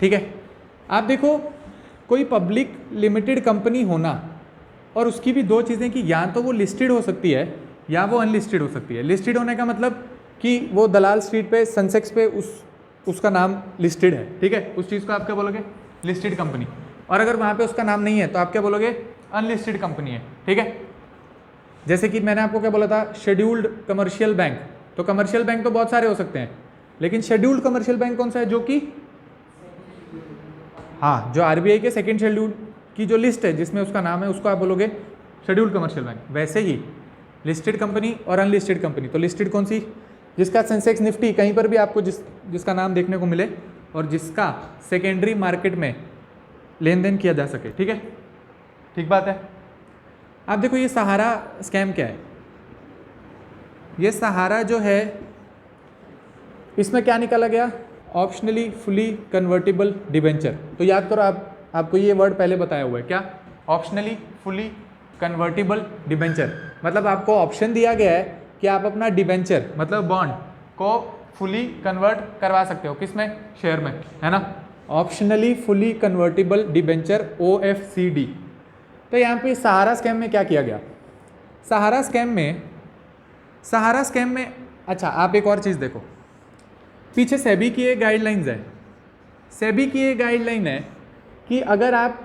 ठीक है। आप देखो कोई पब्लिक लिमिटेड कंपनी होना और उसकी भी दो चीज़ें कि या तो वो लिस्टेड हो सकती है या वो अनलिस्टेड हो सकती है। लिस्टेड होने का मतलब कि वो दलाल स्ट्रीट पे सेंसेक्स पे उसका नाम लिस्टेड है, ठीक है, उस चीज़ को आप क्या बोलोगे, लिस्टेड कंपनी। और अगर वहाँ पे उसका नाम नहीं है तो आप क्या बोलोगे, अनलिस्टेड कंपनी है, ठीक है। जैसे कि मैंने आपको क्या बोला था, शेड्यूल्ड कमर्शियल बैंक। तो कमर्शियल बैंक तो बहुत सारे हो सकते हैं, लेकिन शेड्यूल्ड कमर्शियल बैंक कौन सा है, जो कि हाँ, जो आरबीआई के सेकंड शेड्यूल की जो लिस्ट है जिसमें उसका नाम है, उसको आप बोलोगे शेड्यूल्ड कमर्शियल बैंक। वैसे ही लिस्टेड कंपनी और अनलिस्टेड कंपनी, तो लिस्टेड कौन सी, जिसका सेंसेक्स निफ्टी कहीं पर भी आपको जिसका नाम देखने को मिले और जिसका सेकेंडरी मार्केट में लेन देन किया जा सके, ठीक है, ठीक बात है। आप देखो ये सहारा स्कैम क्या है, ये सहारा जो है इसमें क्या निकाला गया, ऑप्शनली फुली कन्वर्टिबल डिबेंचर। तो याद करो, आपको ये वर्ड पहले बताया हुआ है, क्या, ऑप्शनली फुली कन्वर्टिबल डिबेंचर। मतलब आपको ऑप्शन दिया गया है कि आप अपना डिबेंचर मतलब बॉन्ड को फुली कन्वर्ट करवा सकते हो, किसमें, शेयर में, है ना, optionally fully convertible debenture OFCD। तो यहाँ पे सहारा स्कैम में क्या किया गया, सहारा स्कैम में अच्छा आप एक और चीज़ देखो, पीछे सेबी की एक गाइडलाइंस है, सेबी की एक गाइडलाइन है कि अगर आप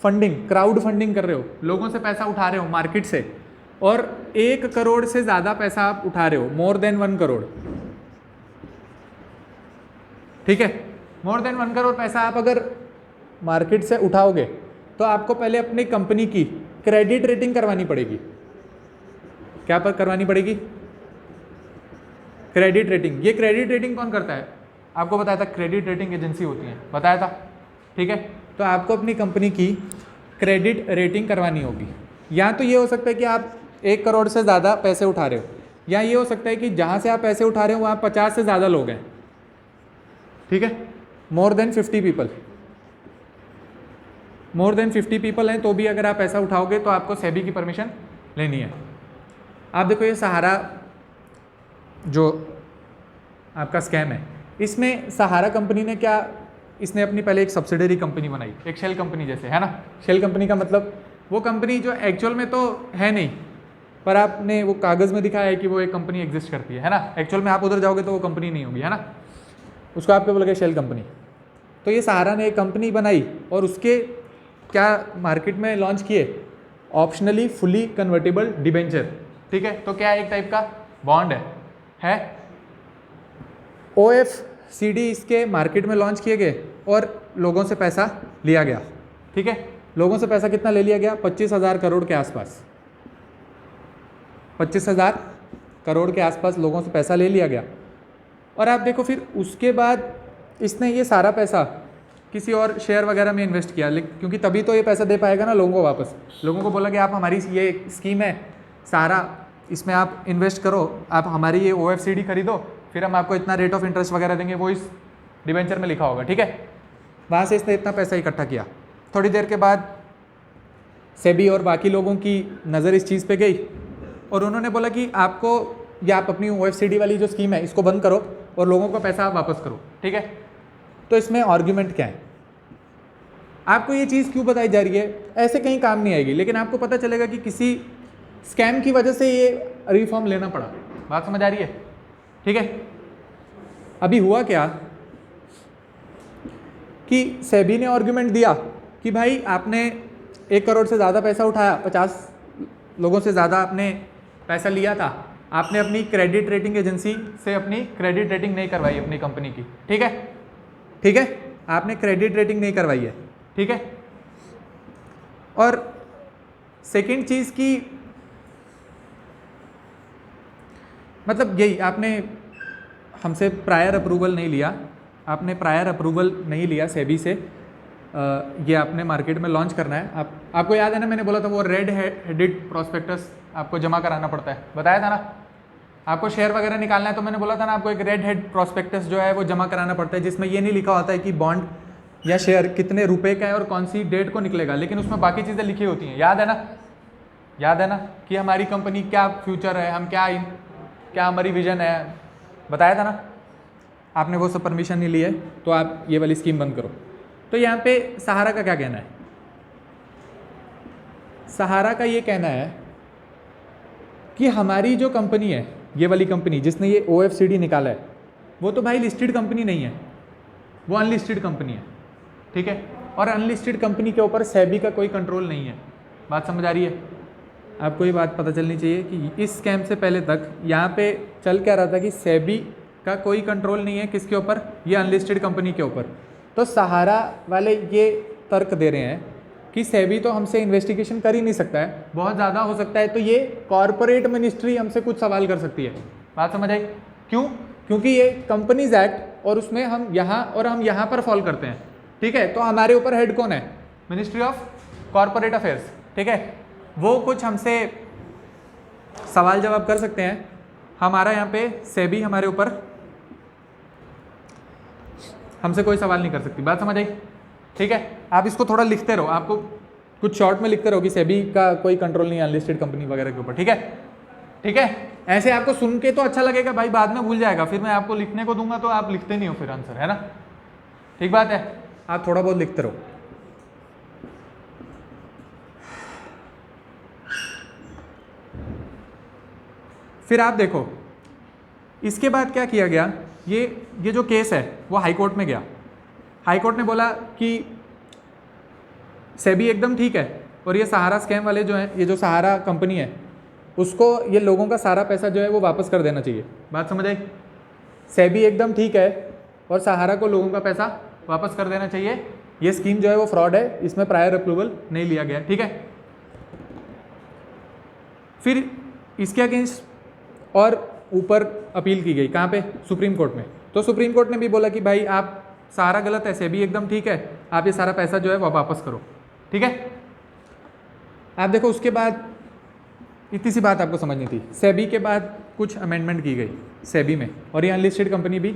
फंडिंग, क्राउड फंडिंग कर रहे हो, लोगों से पैसा उठा रहे हो मार्केट से, और 1 करोड़ से ज़्यादा पैसा आप उठा रहे हो, मोर देन 1 करोड़, ठीक है, मोर देन 1 करोड़ पैसा आप अगर मार्केट से उठाओगे तो आपको पहले अपनी कंपनी की क्रेडिट रेटिंग करवानी पड़ेगी। क्या पर करवानी पड़ेगी, क्रेडिट रेटिंग। ये क्रेडिट रेटिंग कौन करता है, आपको बताया था, क्रेडिट रेटिंग एजेंसी होती है, बताया था, ठीक है। तो आपको अपनी कंपनी की क्रेडिट रेटिंग करवानी होगी। या तो ये हो सकता है कि आप 1 करोड़ से ज़्यादा पैसे उठा रहे हो, या ये हो सकता है कि जहाँ से आप पैसे उठा रहे हो वहाँ 50 से ज़्यादा लोग हैं, ठीक है, more than 50 people, more than 50 people हैं, तो भी अगर आप पैसा उठाओगे तो आपको सेबी की परमिशन लेनी है। आप देखो ये सहारा जो आपका स्कैम है, इसमें सहारा कंपनी ने क्या, इसने अपनी पहले एक सब्सिडरी कंपनी बनाई, एक शेल कंपनी जैसे, है ना। शेल कंपनी का मतलब वो कंपनी जो एक्चुअल में तो है नहीं, पर आपने वो कागज़ में दिखाया है कि वो एक कंपनी एग्जिस्ट करती है ना, एक्चुअल में आप उधर जाओगे तो वो कंपनी नहीं होगी, है ना, उसको आप क्या बोलोगे, शेल कंपनी। तो ये सहारा ने एक कंपनी बनाई और उसके क्या मार्केट में लॉन्च किए, ऑप्शनली फुली कन्वर्टेबल डिबेंचर, ठीक है। तो क्या एक टाइप का बॉन्ड है OFCD इसके मार्केट में लॉन्च किए गए और लोगों से पैसा लिया गया, ठीक है। लोगों से पैसा कितना ले लिया गया, 25,000 करोड़ के आसपास, 25,000 करोड़ के आसपास लोगों से पैसा ले लिया गया। और आप देखो फिर उसके बाद इसने ये सारा पैसा किसी और शेयर वगैरह में इन्वेस्ट किया, क्योंकि तभी तो ये पैसा दे पाएगा ना लोगों को वापस। लोगों को बोला कि आप हमारी ये स्कीम है सारा, इसमें आप इन्वेस्ट करो, आप हमारी ये OFCD खरीदो, फिर हम आपको इतना रेट ऑफ इंटरेस्ट वगैरह देंगे, वो इस डिबेंचर में लिखा होगा, ठीक है। वहाँ से इसने इतना पैसा इकट्ठा किया। थोड़ी देर के बाद सेबी और बाकी लोगों की नज़र इस चीज़ पे गई और उन्होंने बोला कि आपको, या आप अपनी OFCD वाली जो स्कीम है इसको बंद करो और लोगों को पैसा वापस करो, ठीक है। तो इसमें आर्ग्यूमेंट क्या है, आपको ये चीज़ क्यों बताई जा रही है, ऐसे कहीं काम नहीं आएगी, लेकिन आपको पता चलेगा कि किसी स्कैम की वजह से ये रिफॉर्म लेना पड़ा। बात समझ आ रही है, ठीक है। अभी हुआ क्या कि सेबी ने आर्ग्यूमेंट दिया कि भाई आपने 1 करोड़ से ज़्यादा पैसा उठाया, 50 लोगों से ज़्यादा आपने पैसा लिया था, आपने अपनी क्रेडिट रेटिंग एजेंसी से अपनी क्रेडिट रेटिंग नहीं करवाई अपनी कंपनी की, ठीक है, ठीक है, आपने क्रेडिट रेटिंग नहीं करवाई है, ठीक है। और सेकंड चीज़ की मतलब यही, आपने हमसे प्रायर अप्रूवल नहीं लिया, आपने प्रायर अप्रूवल नहीं लिया सेबी से, ये आपने मार्केट में लॉन्च करना है। आपको याद है ना, मैंने बोला था वो रेड हेडेड प्रोस्पेक्टस आपको जमा कराना पड़ता है, बताया था ना। आपको शेयर वगैरह निकालना है तो मैंने बोला था ना आपको एक रेड हेड प्रोस्पेक्टस जो है वो जमा कराना पड़ता है, जिसमें ये नहीं लिखा होता है कि बॉन्ड या शेयर कितने रुपए का है और कौन सी डेट को निकलेगा, लेकिन उसमें बाकी चीज़ें लिखी होती हैं। याद है ना, याद है ना कि हमारी कंपनी क्या फ्यूचर है, हम क्या हमारी विजन है, बताया था ना। आपने वो सब परमिशन नहीं ली है तो आप ये वाली स्कीम बंद करो। तो यहाँ पे सहारा का क्या कहना है? सहारा का ये कहना है कि हमारी जो कंपनी है, ये वाली कंपनी जिसने ये OFCD निकाला है, वो तो भाई लिस्टेड कंपनी नहीं है, वो अनलिस्टेड कंपनी है, ठीक है। और अनलिस्टेड कंपनी के ऊपर सेबी का कोई कंट्रोल नहीं है। बात समझ आ रही है? आपको ये बात पता चलनी चाहिए कि इस स्कैम से पहले तक यहाँ पे चल क्या रहा था कि सेबी का कोई कंट्रोल नहीं है किसके ऊपर? ये अनलिस्टेड कंपनी के ऊपर। तो सहारा वाले ये तर्क दे रहे हैं कि सेबी तो हमसे इन्वेस्टिगेशन कर ही नहीं सकता है, बहुत ज़्यादा हो सकता है तो ये कॉरपोरेट मिनिस्ट्री हमसे कुछ सवाल कर सकती है। बात समझ आई? क्यों? क्योंकि ये कंपनीज एक्ट और उसमें हम यहाँ और हम यहाँ पर फॉलो करते हैं, ठीक है। तो हमारे ऊपर हेड कौन है? मिनिस्ट्री ऑफ कॉरपोरेट अफेयर्स, ठीक है। वो कुछ हमसे सवाल जवाब कर सकते हैं, हमारा यहाँ पे सेबी हमारे ऊपर हमसे कोई सवाल नहीं कर सकती। बात समझ आई? ठीक है। आप इसको थोड़ा लिखते रहो, आपको कुछ शॉर्ट में लिखते रहो कि सेबी का कोई कंट्रोल नहीं है अनलिस्टेड कंपनी वगैरह के ऊपर, ठीक है। ठीक है, ऐसे आपको सुन के तो अच्छा लगेगा भाई, बाद में भूल जाएगा, फिर मैं आपको लिखने को दूंगा तो आप लिखते नहीं हो फिर आंसर, है ना। ठीक बात है, आप थोड़ा बहुत लिखते रहो। फिर आप देखो इसके बाद क्या किया गया, ये जो केस है वो हाई कोर्ट में गया। हाई कोर्ट ने बोला कि सेबी एकदम ठीक है और ये सहारा स्कैम वाले जो हैं, ये जो सहारा कंपनी है उसको ये लोगों का सारा पैसा जो है वो वापस कर देना चाहिए। बात समझ आई? सेबी एकदम ठीक है और सहारा को लोगों का पैसा वापस कर देना चाहिए। ये स्कीम जो है वो फ्रॉड है, इसमें प्रायर अप्रूवल नहीं लिया गया, ठीक है। फिर इसके अगेंस्ट और ऊपर अपील की गई, कहाँ पे? सुप्रीम कोर्ट में। तो सुप्रीम कोर्ट ने भी बोला कि भाई आप सारा गलत है, सेबी एकदम ठीक है, आप ये सारा पैसा जो है वो वापस करो, ठीक है। आप देखो उसके बाद इतनी सी बात आपको समझनी थी, सेबी के बाद कुछ अमेंडमेंट की गई सेबी में, और ये अनलिस्टेड कंपनी भी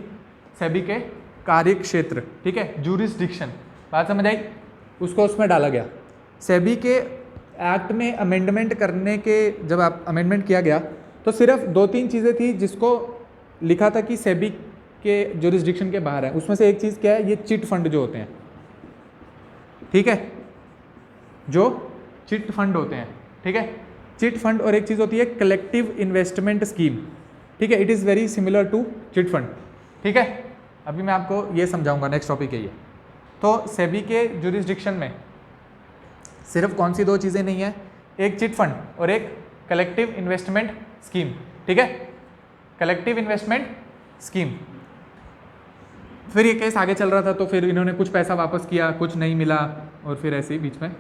सेबी के कार्य क्षेत्र, ठीक है, जूरिसडिक्शन, बात समझ आई, उसको उसमें डाला गया। सेबी के एक्ट में अमेंडमेंट करने के जब आप अमेंडमेंट किया गया तो सिर्फ 2-3 चीज़ें थी जिसको लिखा था कि सेबी के जूरिसडिक्शन के बाहर है। उसमें से एक चीज़ क्या है? ये चिट फंड जो होते हैं, ठीक है, जो चिट फंड होते हैं, ठीक है, चिट फंड। और एक चीज़ होती है कलेक्टिव इन्वेस्टमेंट स्कीम, ठीक है, it is very similar to chit fund, ठीक है। अभी मैं आपको ये समझाऊंगा, नेक्स्ट टॉपिक है ये। तो सेबी के जूरिसडिक्शन में सिर्फ कौन सी 2 चीज़ें नहीं है? एक चिट फंड और एक कलेक्टिव इन्वेस्टमेंट स्कीम, ठीक है, कलेक्टिव इन्वेस्टमेंट स्कीम। फिर ये केस आगे चल रहा था तो फिर इन्होंने कुछ पैसा वापस किया, कुछ नहीं मिला, और फिर ऐसे ही बीच में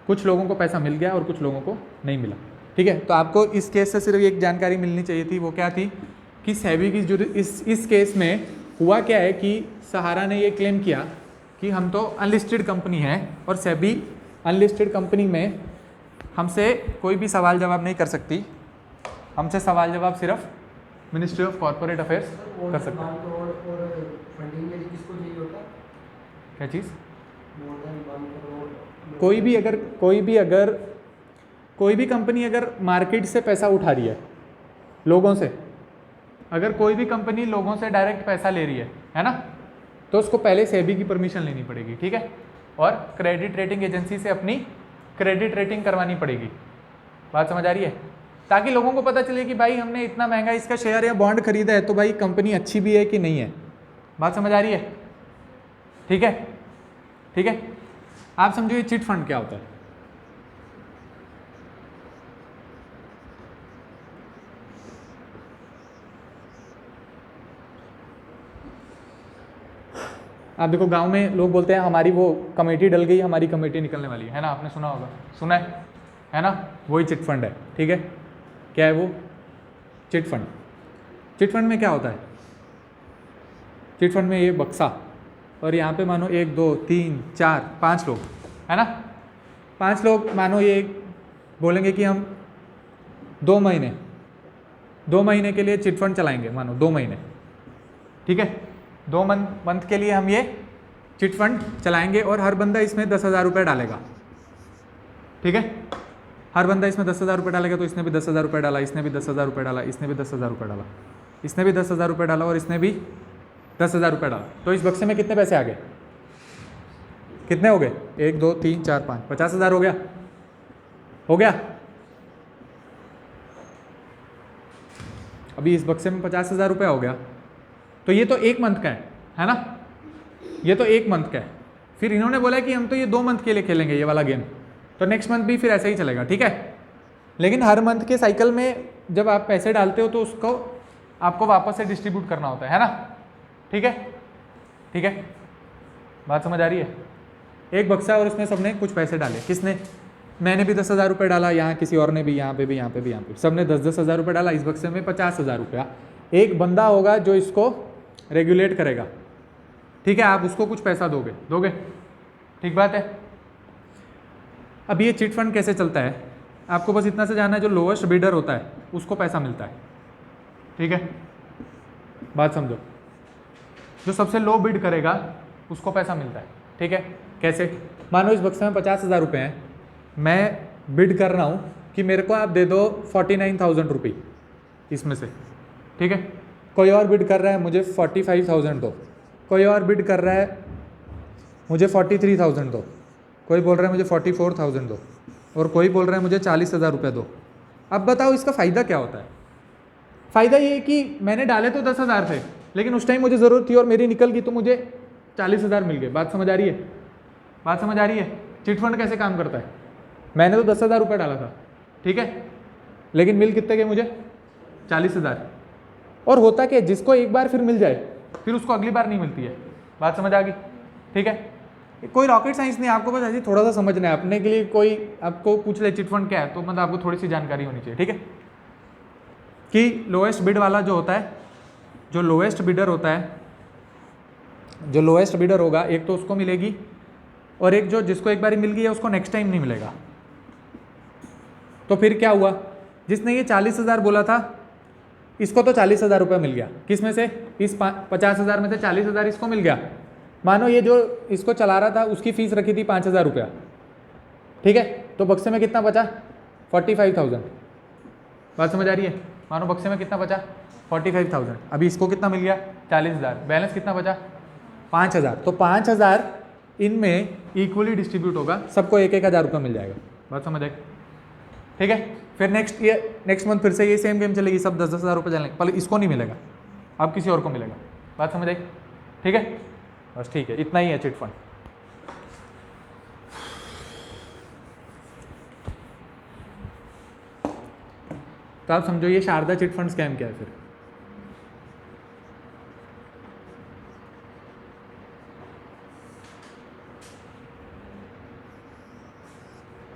कुछ लोगों को पैसा मिल गया और कुछ लोगों को नहीं मिला, ठीक है। तो आपको इस केस से सिर्फ एक जानकारी मिलनी चाहिए थी, वो क्या थी कि सेबी की इस केस में हुआ क्या है कि सहारा ने ये क्लेम किया कि हम तो अनलिस्टेड कंपनी है और सेबी अनलिस्टेड कंपनी में हमसे कोई भी सवाल जवाब नहीं कर सकती, हमसे सवाल जवाब सिर्फ मिनिस्ट्री ऑफ कॉर्पोरेट अफेयर्स कर सकते हैं। क्या चीज़? कोई भी कंपनी अगर मार्केट से पैसा उठा रही है, लोगों से, अगर कोई भी कंपनी लोगों से डायरेक्ट पैसा ले रही है ना, तो उसको पहले सेबी की परमिशन लेनी पड़ेगी, ठीक है, और क्रेडिट रेटिंग एजेंसी से अपनी क्रेडिट रेटिंग करवानी पड़ेगी। बात समझ आ रही है? ताकि लोगों को पता चले कि भाई हमने इतना महंगा इसका शेयर या बॉन्ड खरीदा है तो भाई कंपनी अच्छी भी है कि नहीं है। बात समझ आ रही है? ठीक है, ठीक है। आप समझो ये चिट फंड क्या होता है। आप देखो गांव में लोग बोलते हैं हमारी वो कमेटी डल गई, हमारी कमेटी निकलने वाली है ना, आपने सुना होगा, सुना है ना, वही चिट फंड है, ठीक है। क्या है वो? Chit fund. चिट फंड में क्या होता है? चिट फंड में ये बक्सा, और यहाँ पे मानो 1 2 3 4 5 लोग, है ना, 5 लोग मानो ये बोलेंगे कि हम 2 महीने के लिए चिट फंड चलाएंगे, मानो 2 महीने, ठीक है, 2 मंथ के लिए हम ये चिट फंड चलाएंगे और हर बंदा इसमें 10,000 रुपये डालेगा, ठीक है, हर बंदा इसमें 10,000 रुपये डालेगा। तो इसने भी 10,000 रुपये डाला, इसने भी 10,000 रुपये डाला, इसने भी 10,000 रुपये डाला, इसने भी 10,000 रुपये डाला और इसने भी 10,000 रुपये डाला, तो इस बक्से में कितने पैसे आ गए, कितने हो गए, 1 2 3 4 5, 50,000 हो गया, हो गया। अभी इस बक्से में 50,000 रुपये हो गया, तो ये तो 1 मंथ का है ना, ये तो 1 मंथ का है। फिर इन्होंने बोला कि हम तो ये 2 मंथ के लिए खेलेंगे ये वाला गेम, तो नेक्स्ट मंथ भी फिर ऐसा ही चलेगा, ठीक है। लेकिन हर मंथ के साइकिल में जब आप पैसे डालते हो तो उसको आपको वापस से डिस्ट्रीब्यूट करना होता है ना, ठीक है, ठीक है, बात समझ आ रही है। एक बक्सा और उसमें सबने कुछ पैसे डाले, किसने, मैंने भी 10,000 रुपये डाला, यहाँ किसी और ने भी, यहाँ पे भी, यहाँ पे भी, यहाँ पे सबने 10,000 रुपये डाला। इस बक्से में 50,000 रुपया, एक बंदा होगा जो इसको रेगुलेट करेगा, ठीक है, आप उसको कुछ पैसा दोगे, ठीक बात है। अब ये चिट फंड कैसे चलता है, आपको बस इतना से जानना है, जो लोएस्ट बिडर होता है उसको पैसा मिलता है, ठीक है, बात समझो, जो सबसे लो बिड करेगा उसको पैसा मिलता है, ठीक है। कैसे, मानो इस बक्से में 50,000 रुपये हैं, मैं बिड कर रहा हूँ कि मेरे को आप दे दो 49,000 रुपये इसमें से, ठीक है, कोई और बिड कर रहा है मुझे 45,000 दो, कोई और बिड कर रहा है मुझे 43,000 दो, कोई बोल रहा है मुझे 44,000 दो, और कोई बोल रहा है मुझे 40,000 रुपये दो। अब बताओ इसका फ़ायदा क्या होता है। फ़ायदा ये है कि मैंने डाले तो 10,000 थे, लेकिन उस टाइम मुझे ज़रूरत थी और मेरी निकल गई तो मुझे 40,000 मिल गए। बात समझ आ रही है, बात समझ आ रही है। चिट फंड कैसे काम करता है, मैंने तो 10,000 रुपये डाला था, ठीक है, लेकिन मिल कितने गए मुझे, 40,000। और होता क्या, जिसको एक बार फिर मिल जाए फिर उसको अगली बार नहीं मिलती है। बात समझ आ गई, ठीक है। कोई रॉकेट साइंस नहीं, आपको बस ऐसे थोड़ा सा समझना है। अपने के लिए कोई आपको पूछ ले चिट फंड क्या है, तो मतलब आपको थोड़ी सी जानकारी होनी चाहिए, ठीक है, कि लोएस्ट बिड वाला जो होता है, जो लोएस्ट बिडर होता है, जो लोएस्ट बिडर होगा, एक तो उसको मिलेगी, और एक जो जिसको एक बार मिल गई है उसको नेक्स्ट टाइम नहीं मिलेगा। तो फिर क्या हुआ, जिसने ये 40,000 बोला था इसको तो 40,000 रुपये मिल गया, किस में से, इस 50,000 में से 40,000 इसको मिल गया। मानो ये जो इसको चला रहा था उसकी फीस रखी थी 5,000 रुपया, ठीक है, तो बक्से में कितना बचा, 45,000। बात समझ आ रही है, मानो बक्से में कितना बचा, 45,000। अभी इसको कितना मिल गया, 40,000, बैलेंस कितना बचा, 5,000। तो 5,000 इनमें इक्वली डिस्ट्रीब्यूट होगा, सबको 1,000 रुपये मिल जाएगा। बात समझ आएगी, ठीक है। फिर नेक्स्ट मंथ फिर से ये सेम गेम चलेगी, सब 10,000 रुपये चलेंगे, पहले इसको नहीं मिलेगा, अब किसी और को मिलेगा। बात समझ आई, ठीक है, बस ठीक है, इतना ही है चिट फंड। तो आप समझो ये शारदा चिट फंड स्कैम क्या है। फिर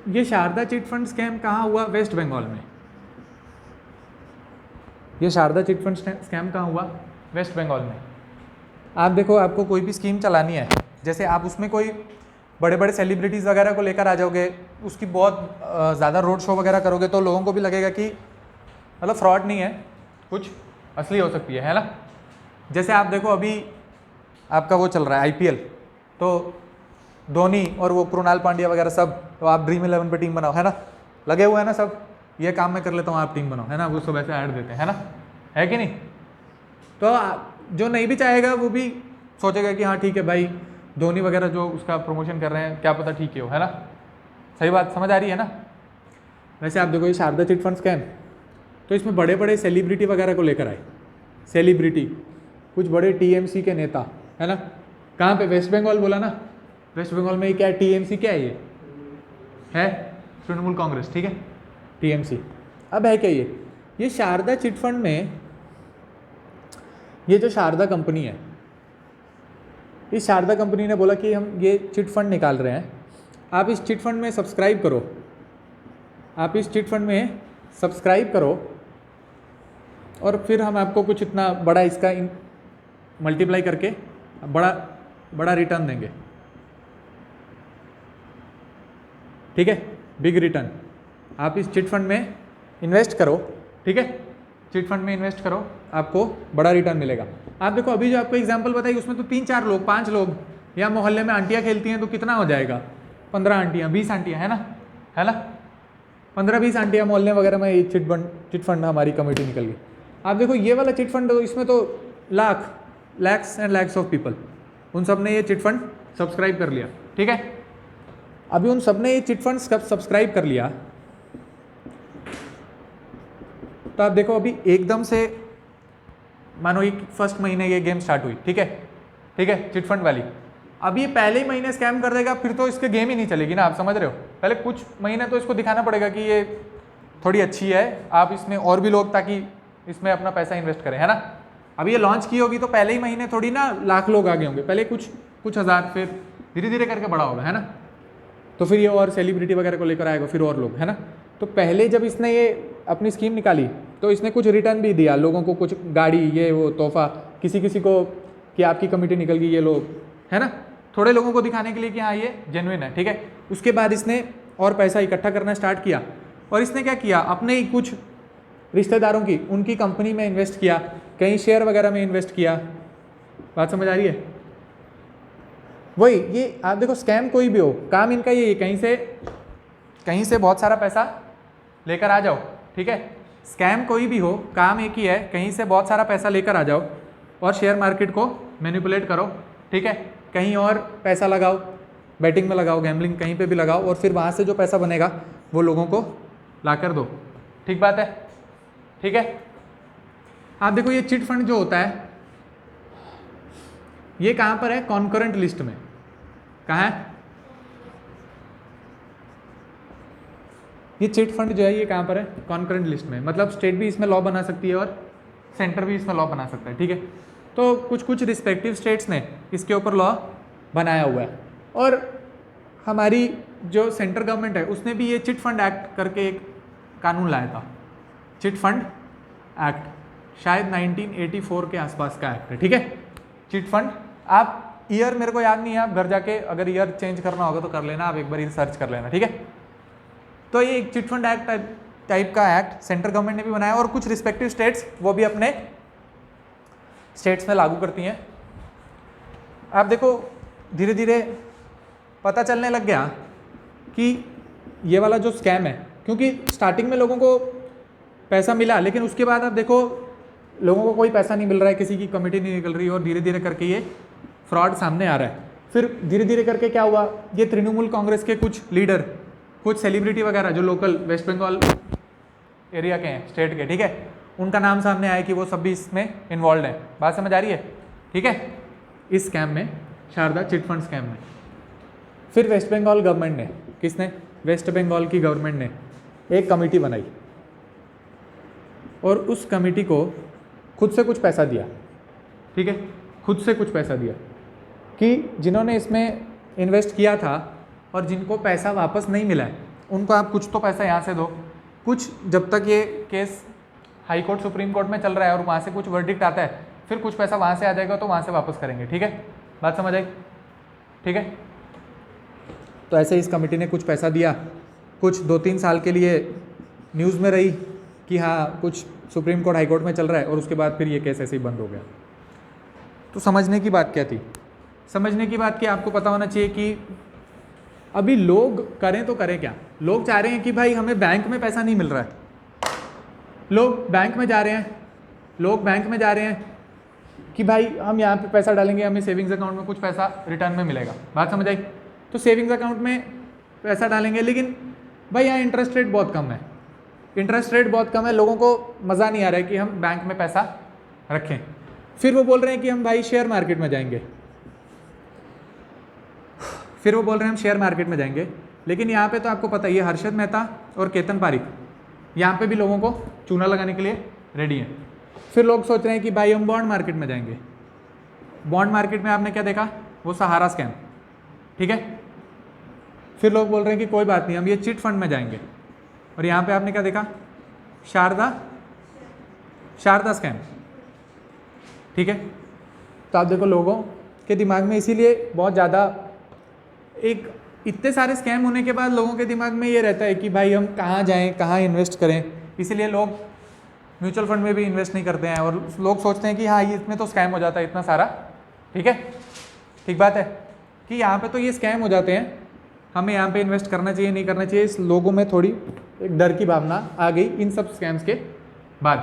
ये शारदा चिट फंड स्कैम कहाँ हुआ, वेस्ट बंगाल में। ये शारदा चिट फंड स्कैम कहाँ हुआ, वेस्ट बंगाल में। आप देखो, आपको कोई भी स्कीम चलानी है, जैसे आप उसमें कोई बड़े बड़े सेलिब्रिटीज़ वगैरह को लेकर आ जाओगे, उसकी बहुत ज़्यादा रोड शो वगैरह करोगे, तो लोगों को भी लगेगा कि मतलब फ्रॉड नहीं है, कुछ असली हो सकती है ना। जैसे आप देखो, अभी आपका वो चल रहा है IPL, तो धोनी और वो कृणाल पांड्या वगैरह सब, तो आप ड्रीम 11 पे टीम बनाओ, है ना, लगे हुए हैं ना सब, ये काम मैं कर लेता हूँ आप टीम बनाओ, है ना, वो सब ऐसे ऐड देते हैं, है ना, है कि नहीं। तो जो नहीं भी चाहेगा वो भी सोचेगा कि हाँ ठीक है भाई, धोनी वगैरह जो उसका प्रमोशन कर रहे हैं, क्या पता ठीक है ना। सही बात समझ आ रही है ना। वैसे आप देखो ये शारदा चिट फंड स्कैम, तो इसमें बड़े बड़े सेलिब्रिटी वगैरह को लेकर आए, सेलिब्रिटी, कुछ बड़े TMC के नेता, है ना। कहाँ पे, वेस्ट बंगाल बोला ना, वेस्ट बंगाल में क्या है, TMC क्या है, ये है तृणमूल कांग्रेस, ठीक है, TMC। अब है क्या ये शारदा चिट फंड में, ये जो शारदा कंपनी है, इस शारदा कंपनी ने बोला कि हम ये चिट फंड निकाल रहे हैं, आप इस चिट फंड में सब्सक्राइब करो, आप इस चिट फंड में सब्सक्राइब करो, और फिर हम आपको कुछ इतना बड़ा इसका मल्टीप्लाई करके बड़ा रिटर्न देंगे, ठीक है, बिग रिटर्न। आप इस चिट फंड में इन्वेस्ट करो, ठीक है, चिट फंड में इन्वेस्ट करो, आपको बड़ा रिटर्न मिलेगा। आप देखो, अभी जो आपको एग्जांपल बताई उसमें तो 3-4 लोग, 5 लोग, या मोहल्ले में आंटियाँ खेलती हैं तो कितना हो जाएगा, 15 आंटियाँ, 20 आंटियाँ, है ना, 15-20 आंटियाँ मोहल्ले वगैरह में ये चिट फंड हमारी कमेटी निकल गई। आप देखो ये वाला चिट फंड, इसमें तो lakh lakhs and lakhs of people, उन सब ने ये चिट फंड सब्सक्राइब कर लिया, ठीक है। अभी उन सब ने ये चिट फंड सब्सक्राइब कर लिया, तो आप देखो अभी एकदम से मानो ये फर्स्ट महीने ये गेम स्टार्ट हुई, ठीक है, ठीक है, चिट फंड वाली। अब ये पहले ही महीने स्कैम कर देगा, फिर तो इसके गेम ही नहीं चलेगी ना, आप समझ रहे हो। पहले कुछ महीने तो इसको दिखाना पड़ेगा कि ये थोड़ी अच्छी है, आप इसमें और भी लोग ताकि इसमें अपना पैसा इन्वेस्ट करें, है ना। अब ये लॉन्च की होगी तो पहले ही महीने थोड़ी ना लाख लोग आगे होंगे, पहले कुछ हज़ार, फिर धीरे धीरे करके बड़ा होगा, है ना। तो फिर ये और सेलिब्रिटी वगैरह को लेकर आएगा, फिर और लोग, है ना। तो पहले जब इसने ये अपनी स्कीम निकाली तो इसने कुछ रिटर्न भी दिया लोगों को, कुछ गाड़ी, ये वो तोहफा, किसी को कि आपकी कमेटी निकल गई, ये लोग, है ना, थोड़े लोगों को दिखाने के लिए कि हाँ ये जेन्युइन है, ठीक है। उसके बाद इसने और पैसा इकट्ठा करना स्टार्ट किया, और इसने क्या किया, अपने ही कुछ रिश्तेदारों की, उनकी कंपनी में इन्वेस्ट किया, कहीं शेयर वगैरह में इन्वेस्ट किया। बात समझ आ रही है। वही ये आप देखो, स्कैम कोई भी हो, काम इनका ये कहीं से बहुत सारा पैसा लेकर आ जाओ, ठीक है। स्कैम कोई भी हो, काम एक ही है, कहीं से बहुत सारा पैसा लेकर आ जाओ और शेयर मार्केट को मैनिपुलेट करो, ठीक है। कहीं और पैसा लगाओ, बैटिंग में लगाओ, गैम्बलिंग कहीं पे भी लगाओ, और फिर वहाँ से जो पैसा बनेगा वो लोगों को ला कर दो, ठीक बात है, ठीक है। आप देखो ये चिट फंड जो होता है ये कहाँ पर है, कॉन्करेंट लिस्ट में। कहाँ है ये चिट फंड जो है, ये कहाँ पर है, कॉन्करेंट लिस्ट में। मतलब स्टेट भी इसमें लॉ बना सकती है और सेंटर भी इसमें लॉ बना सकता है, ठीक है। तो कुछ रिस्पेक्टिव स्टेट्स ने इसके ऊपर लॉ बनाया हुआ है, और हमारी जो सेंट्रल गवर्नमेंट है उसने भी ये चिट फंड एक्ट करके एक कानून लाया था, चिट फंड एक्ट, शायद 1984 के आसपास का एक्ट है, ठीक है। चिट फंड, आप ईयर मेरे को याद नहीं है, आप घर जाके अगर ईयर चेंज करना होगा तो कर लेना, आप एक बार सर्च कर लेना, ठीक है। तो ये एक चिट फंड एक्ट टाइप का एक्ट सेंट्रल गवर्नमेंट ने भी बनाया, और कुछ रिस्पेक्टिव स्टेट्स वो भी अपने स्टेट्स में लागू करती हैं। आप देखो धीरे धीरे पता चलने लग गया कि ये वाला जो स्कैम है, क्योंकि स्टार्टिंग में लोगों को पैसा मिला, लेकिन उसके बाद आप देखो लोगों को कोई पैसा नहीं मिल रहा है, किसी की कमेटी नहीं निकल रही, और धीरे धीरे करके ये फ्रॉड सामने आ रहा है। फिर धीरे धीरे करके क्या हुआ, ये तृणमूल कांग्रेस के कुछ लीडर, कुछ सेलिब्रिटी वगैरह जो लोकल वेस्ट बंगाल एरिया के हैं, स्टेट के, ठीक है, उनका नाम सामने आया कि वो सब भी इसमें इन्वॉल्व है। बात समझ आ रही है, ठीक है, इस स्कैम में, शारदा चिट फंड स्कैम में। फिर वेस्ट बंगाल गवर्नमेंट ने, किसने, वेस्ट बंगाल की गवर्नमेंट ने एक कमेटी बनाई, और उस कमेटी को खुद से कुछ पैसा दिया, ठीक है, खुद से कुछ पैसा दिया कि जिन्होंने इसमें इन्वेस्ट किया था और जिनको पैसा वापस नहीं मिला है उनको आप कुछ तो पैसा यहाँ से दो, कुछ जब तक ये case high court supreme court में चल रहा है और वहाँ से कुछ वर्डिक्ट आता है, फिर कुछ पैसा वहाँ से आ जाएगा तो वहाँ से वापस करेंगे, ठीक है। बात समझ आई, ठीक है। तो ऐसे इस कमेटी ने कुछ पैसा दिया, कुछ 2-3 साल के लिए न्यूज़ में रही कि हाँ कुछ सुप्रीम कोर्ट हाई कोर्ट में चल रहा है, और उसके बाद फिर ये केस ऐसे ही बंद हो गया। तो समझने की बात क्या थी, समझने की बात कि आपको पता होना चाहिए कि अभी लोग करें तो करें क्या। लोग चाह रहे हैं कि भाई हमें बैंक में पैसा नहीं मिल रहा है, लोग बैंक में जा रहे हैं, लोग बैंक में जा रहे हैं कि भाई हम यहाँ पे पैसा डालेंगे, हमें सेविंग्स अकाउंट में कुछ पैसा रिटर्न में मिलेगा। बात समझ आई। तो सेविंग्स अकाउंट में पैसा डालेंगे, लेकिन भाई यहाँ इंटरेस्ट रेट बहुत कम है, इंटरेस्ट रेट बहुत कम है, लोगों को मज़ा नहीं आ रहा है कि हम बैंक में पैसा रखें। फिर वो बोल रहे हैं कि हम भाई शेयर मार्केट में जाएंगे, फिर वो बोल रहे हैं हम शेयर मार्केट में जाएंगे। लेकिन यहाँ पे तो आपको पता ही है, हर्षद मेहता और केतन पारिक यहाँ पे भी लोगों को चूना लगाने के लिए रेडी हैं। फिर लोग सोच रहे हैं कि भाई हम बॉन्ड मार्केट में जाएंगे। बॉन्ड मार्केट में आपने क्या देखा, वो सहारा स्कैम, ठीक है। फिर लोग बोल रहे हैं कि कोई बात नहीं, हम ये चिट फंड में जाएंगे। और यहाँ पे आपने क्या देखा, शारदा स्कैम, ठीक है। तो आप देखो लोगों के दिमाग में इसीलिए बहुत ज़्यादा, एक इतने सारे स्कैम होने के बाद लोगों के दिमाग में ये रहता है कि भाई हम कहाँ जाएं, कहाँ इन्वेस्ट करें। इसीलिए लोग म्यूचुअल फंड में भी इन्वेस्ट नहीं करते हैं, और लोग सोचते हैं कि हाँ ये इसमें तो स्कैम हो जाता है इतना सारा, ठीक है। ठीक बात है कि यहाँ पे तो ये स्कैम हो जाते हैं, हमें यहाँ पे इन्वेस्ट करना चाहिए नहीं करना चाहिए। इस लोगों में थोड़ी एक डर की भावना आ गई इन सब स्कैम्स के बाद,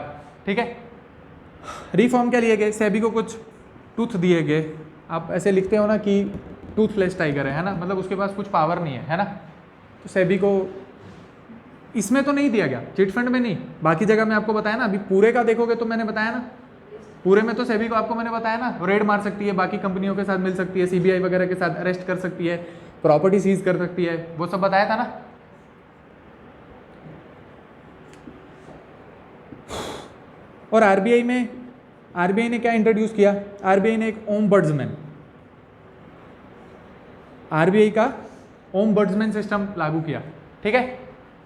ठीक है। रिफॉर्म क्या लिए गए, सेबी को कुछ टूथ दिए गए, आप ऐसे लिखते हो ना कि टूथलेस टाइगर है ना, मतलब उसके पास कुछ पावर नहीं है ना। तो सेबी को इसमें तो नहीं दिया गया, चिट फंड में नहीं, बाकी जगह मैं आपको बताया ना। अभी पूरे का देखोगे तो मैंने बताया ना, पूरे में तो सेबी को आपको मैंने बताया ना, रेड मार सकती है, बाकी कंपनियों के साथ मिल सकती है, सीबीआई वगैरह के साथ अरेस्ट कर सकती है, प्रॉपर्टी सीज कर सकती है, वो सब बताया था ना। और आरबीआई में, आरबीआई ने क्या इंट्रोड्यूस किया, आरबीआई ने एक ओम्बड्समैन, आरबीआई का ओम्बड्समैन सिस्टम लागू किया। ठीक है,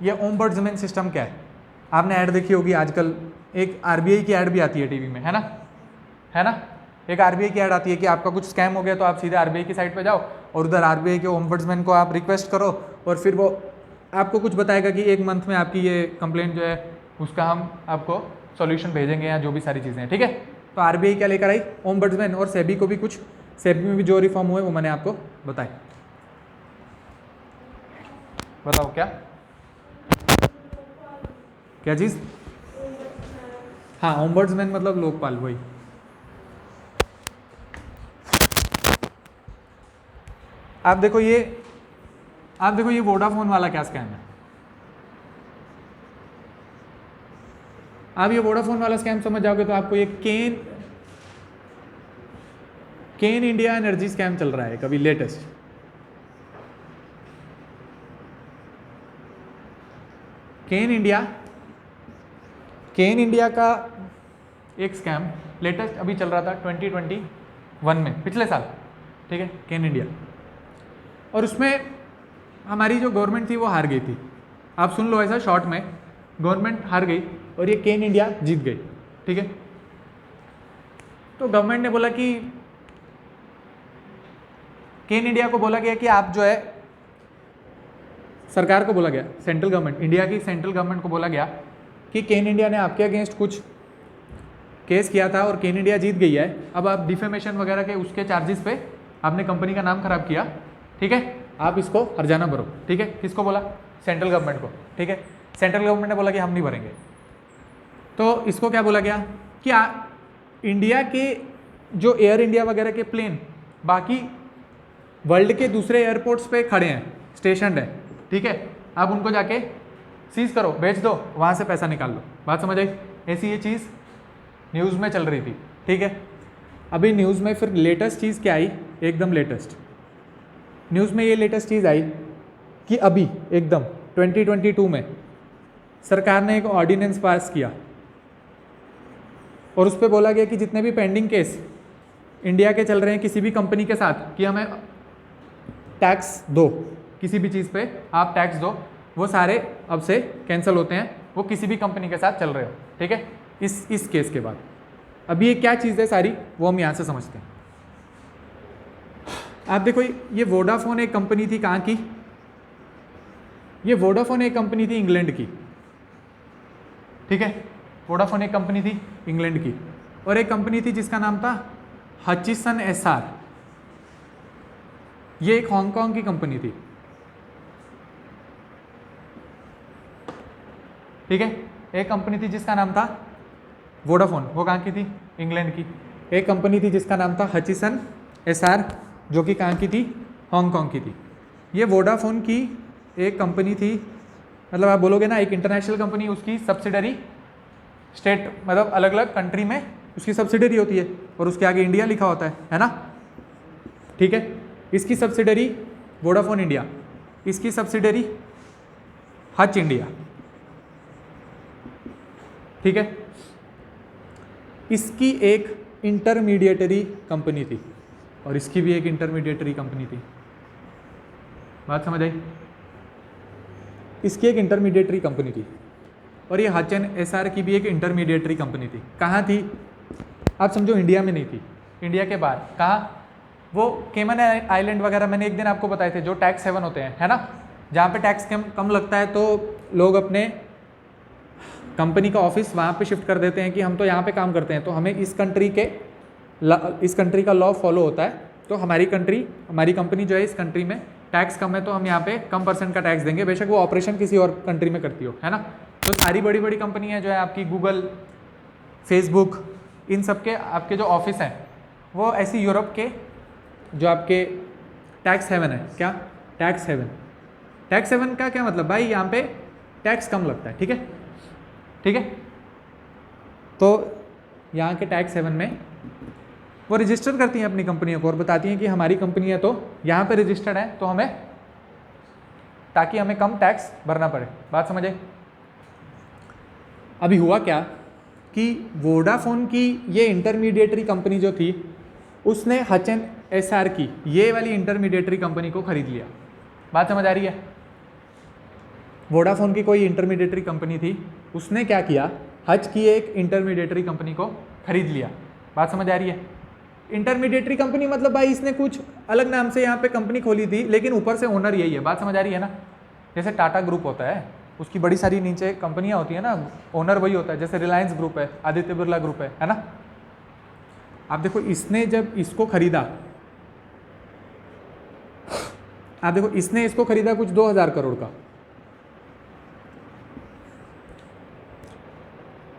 ये ओम्बड्समैन सिस्टम क्या है, आपने ऐड देखी होगी आजकल, एक आरबीआई की ऐड भी आती है टीवी में, है ना, है ना। एक आरबीआई की ऐड आती है कि आपका कुछ स्कैम हो गया तो आप सीधे आरबीआई की साइट पे जाओ और उधर आरबीआई के ओम्बड्समैन को आप रिक्वेस्ट करो और फिर वो आपको कुछ बताएगा कि एक मंथ में आपकी ये कंप्लेंट जो है उसका हम आपको सॉल्यूशन भेजेंगे या जो भी सारी चीज़ें हैं। ठीक है, तो आरबीआई क्या लेकर आई, ओम्बड्समैन, और सेबी को भी कुछ, सेबी में भी जो रिफॉर्म हुए वो मैंने आपको बताए। बताओ क्या क्या चीज़, हाँ ओम्बड्समैन मतलब लोकपाल, वही। आप देखो ये वोडाफोन वाला क्या स्कैम है। आप ये वोडाफोन वाला स्कैम समझ जाओगे तो आपको ये केन इंडिया एनर्जी स्कैम चल रहा है कभी लेटेस्ट। केन इंडिया का एक स्कैम लेटेस्ट अभी चल रहा था 2021 में, पिछले साल। ठीक है, केन इंडिया, और उसमें हमारी जो गवर्नमेंट थी वो हार गई थी। आप सुन लो ऐसा शॉर्ट में, गवर्नमेंट हार गई और ये केन इंडिया जीत गई। ठीक है, तो गवर्नमेंट ने बोला कि, केन इंडिया को बोला गया कि आप जो है, सरकार को बोला गया, सेंट्रल गवर्नमेंट, इंडिया की सेंट्रल गवर्नमेंट को बोला गया कि केन इंडिया ने आपके अगेंस्ट कुछ केस किया था और केन इंडिया जीत गई है, अब आप डिफेमेशन वगैरह के उसके चार्जेस पे आपने कंपनी का नाम खराब किया। ठीक है, आप इसको हर्जाना भरो। ठीक है, किसको बोला, सेंट्रल गवर्नमेंट को। ठीक है, सेंट्रल गवर्नमेंट ने बोला कि हम नहीं भरेंगे। तो इसको क्या बोला गया कि इंडिया के जो एयर इंडिया वगैरह के प्लेन बाकी वर्ल्ड के दूसरे एयरपोर्ट्स पे खड़े हैं, स्टेशन है। ठीक है, आप उनको जाके सीज करो, बेच दो, वहाँ से पैसा निकाल लो। बात समझ आई, ऐसी ये चीज़ न्यूज़ में चल रही थी। ठीक है, अभी न्यूज़ में फिर लेटेस्ट चीज़ क्या आई, एकदम लेटेस्ट न्यूज़ में ये लेटेस्ट चीज़ आई कि अभी एकदम 2022 में सरकार ने एक ऑर्डिनेंस पास किया और उस पर बोला गया कि जितने भी पेंडिंग केस इंडिया के चल रहे हैं किसी भी कंपनी के साथ कि हमें टैक्स दो, किसी भी चीज़ पे आप टैक्स दो, वो सारे अब से कैंसिल होते हैं, वो किसी भी कंपनी के साथ चल रहे हो। ठीक है, इस केस के बाद अभी ये क्या चीज़ है सारी, वो हम यहाँ से समझते हैं। आप देखो ये वोडाफोन एक कंपनी थी, कहाँ की, ये वोडाफोन एक कंपनी थी इंग्लैंड की। ठीक है, वोडाफोन एक कंपनी थी इंग्लैंड की, और एक कंपनी थी जिसका नाम था हचिसन एसआर, ये एक हांगकांग की कंपनी थी। ठीक है, एक कंपनी थी जिसका नाम था वोडाफोन, वो कहाँ की थी, इंग्लैंड की। एक कंपनी थी जिसका नाम था हचिसन एसआर, जो कि कहाँ की थी, हांगकांग की थी। ये वोडाफोन की एक कंपनी थी, मतलब आप बोलोगे ना एक इंटरनेशनल कंपनी, उसकी सब्सिडरी स्टेट, मतलब अलग अलग कंट्री में उसकी सब्सिडरी होती है और उसके आगे इंडिया लिखा होता है ना। ठीक है, इसकी सब्सिडरी वोडाफोन इंडिया, इसकी सब्सिडरी हच इंडिया। ठीक है, इसकी एक इंटरमीडिएटरी कंपनी थी और इसकी भी एक इंटरमीडिएटरी कंपनी थी। बात समझ आई, इसकी एक इंटरमीडिएटरी कंपनी थी और ये हचन एसआर की भी एक इंटरमीडिएटरी कंपनी थी। कहाँ थी, आप समझो इंडिया में नहीं थी, इंडिया के बाहर। कहाँ, वो केमन आइलैंड वगैरह मैंने एक दिन आपको बताए थे, जो टैक्स हेवन होते हैं, है ना, जहाँ पे टैक्स कम लगता है तो लोग अपने कंपनी का ऑफिस वहाँ पे शिफ्ट कर देते हैं कि हम तो यहाँ पे काम करते हैं, तो हमें इस कंट्री का लॉ फॉलो होता है, तो हमारी कंपनी जो है इस कंट्री में टैक्स कम है तो हम यहाँ पे कम % का टैक्स देंगे, बेशक वो ऑपरेशन किसी और कंट्री में करती हो, है ना। तो सारी बड़ी बड़ी कंपनियाँ जो है आपकी गूगल, फेसबुक, इन सब के आपके जो ऑफिस हैं वो ऐसी यूरोप के जो आपके टैक्स हेवन है, क्या टैक्स हेवन, टैक्स हेवन का क्या मतलब भाई, यहाँ पे टैक्स कम लगता है, ठीक है ठीक है। तो यहाँ के टैक्स हेवन में वो रजिस्टर करती हैं अपनी कंपनियों को और बताती हैं कि हमारी कंपनी है तो यहाँ पे रजिस्टर्ड है, तो हमें, ताकि हमें कम टैक्स भरना पड़े। बात समझे? अभी हुआ क्या कि वोडाफोन की ये इंटरमीडिएटरी कंपनी जो थी उसने HNSR की ये वाली इंटरमीडिएटरी कंपनी को खरीद लिया। बात समझ आ रही है? वोडाफोन की कोई इंटरमीडिएटरी कंपनी थी, उसने क्या किया, हच की एक इंटरमीडिएटरी कंपनी को खरीद लिया। बात समझ आ रही है? इंटरमीडिएटरी कंपनी मतलब भाई इसने कुछ अलग नाम से यहाँ पे कंपनी खोली थी, लेकिन ऊपर से ओनर यही है। बात समझ आ रही है ना? जैसे टाटा ग्रुप होता है, उसकी बड़ी सारी नीचे कंपनियाँ होती है ना, ओनर वही होता है। जैसे रिलायंस ग्रुप है, आदित्य बिरला ग्रुप है ना। आप देखो इसने जब इसको खरीदा, आप देखो इसने इसको खरीदा कुछ 2000 करोड़ का,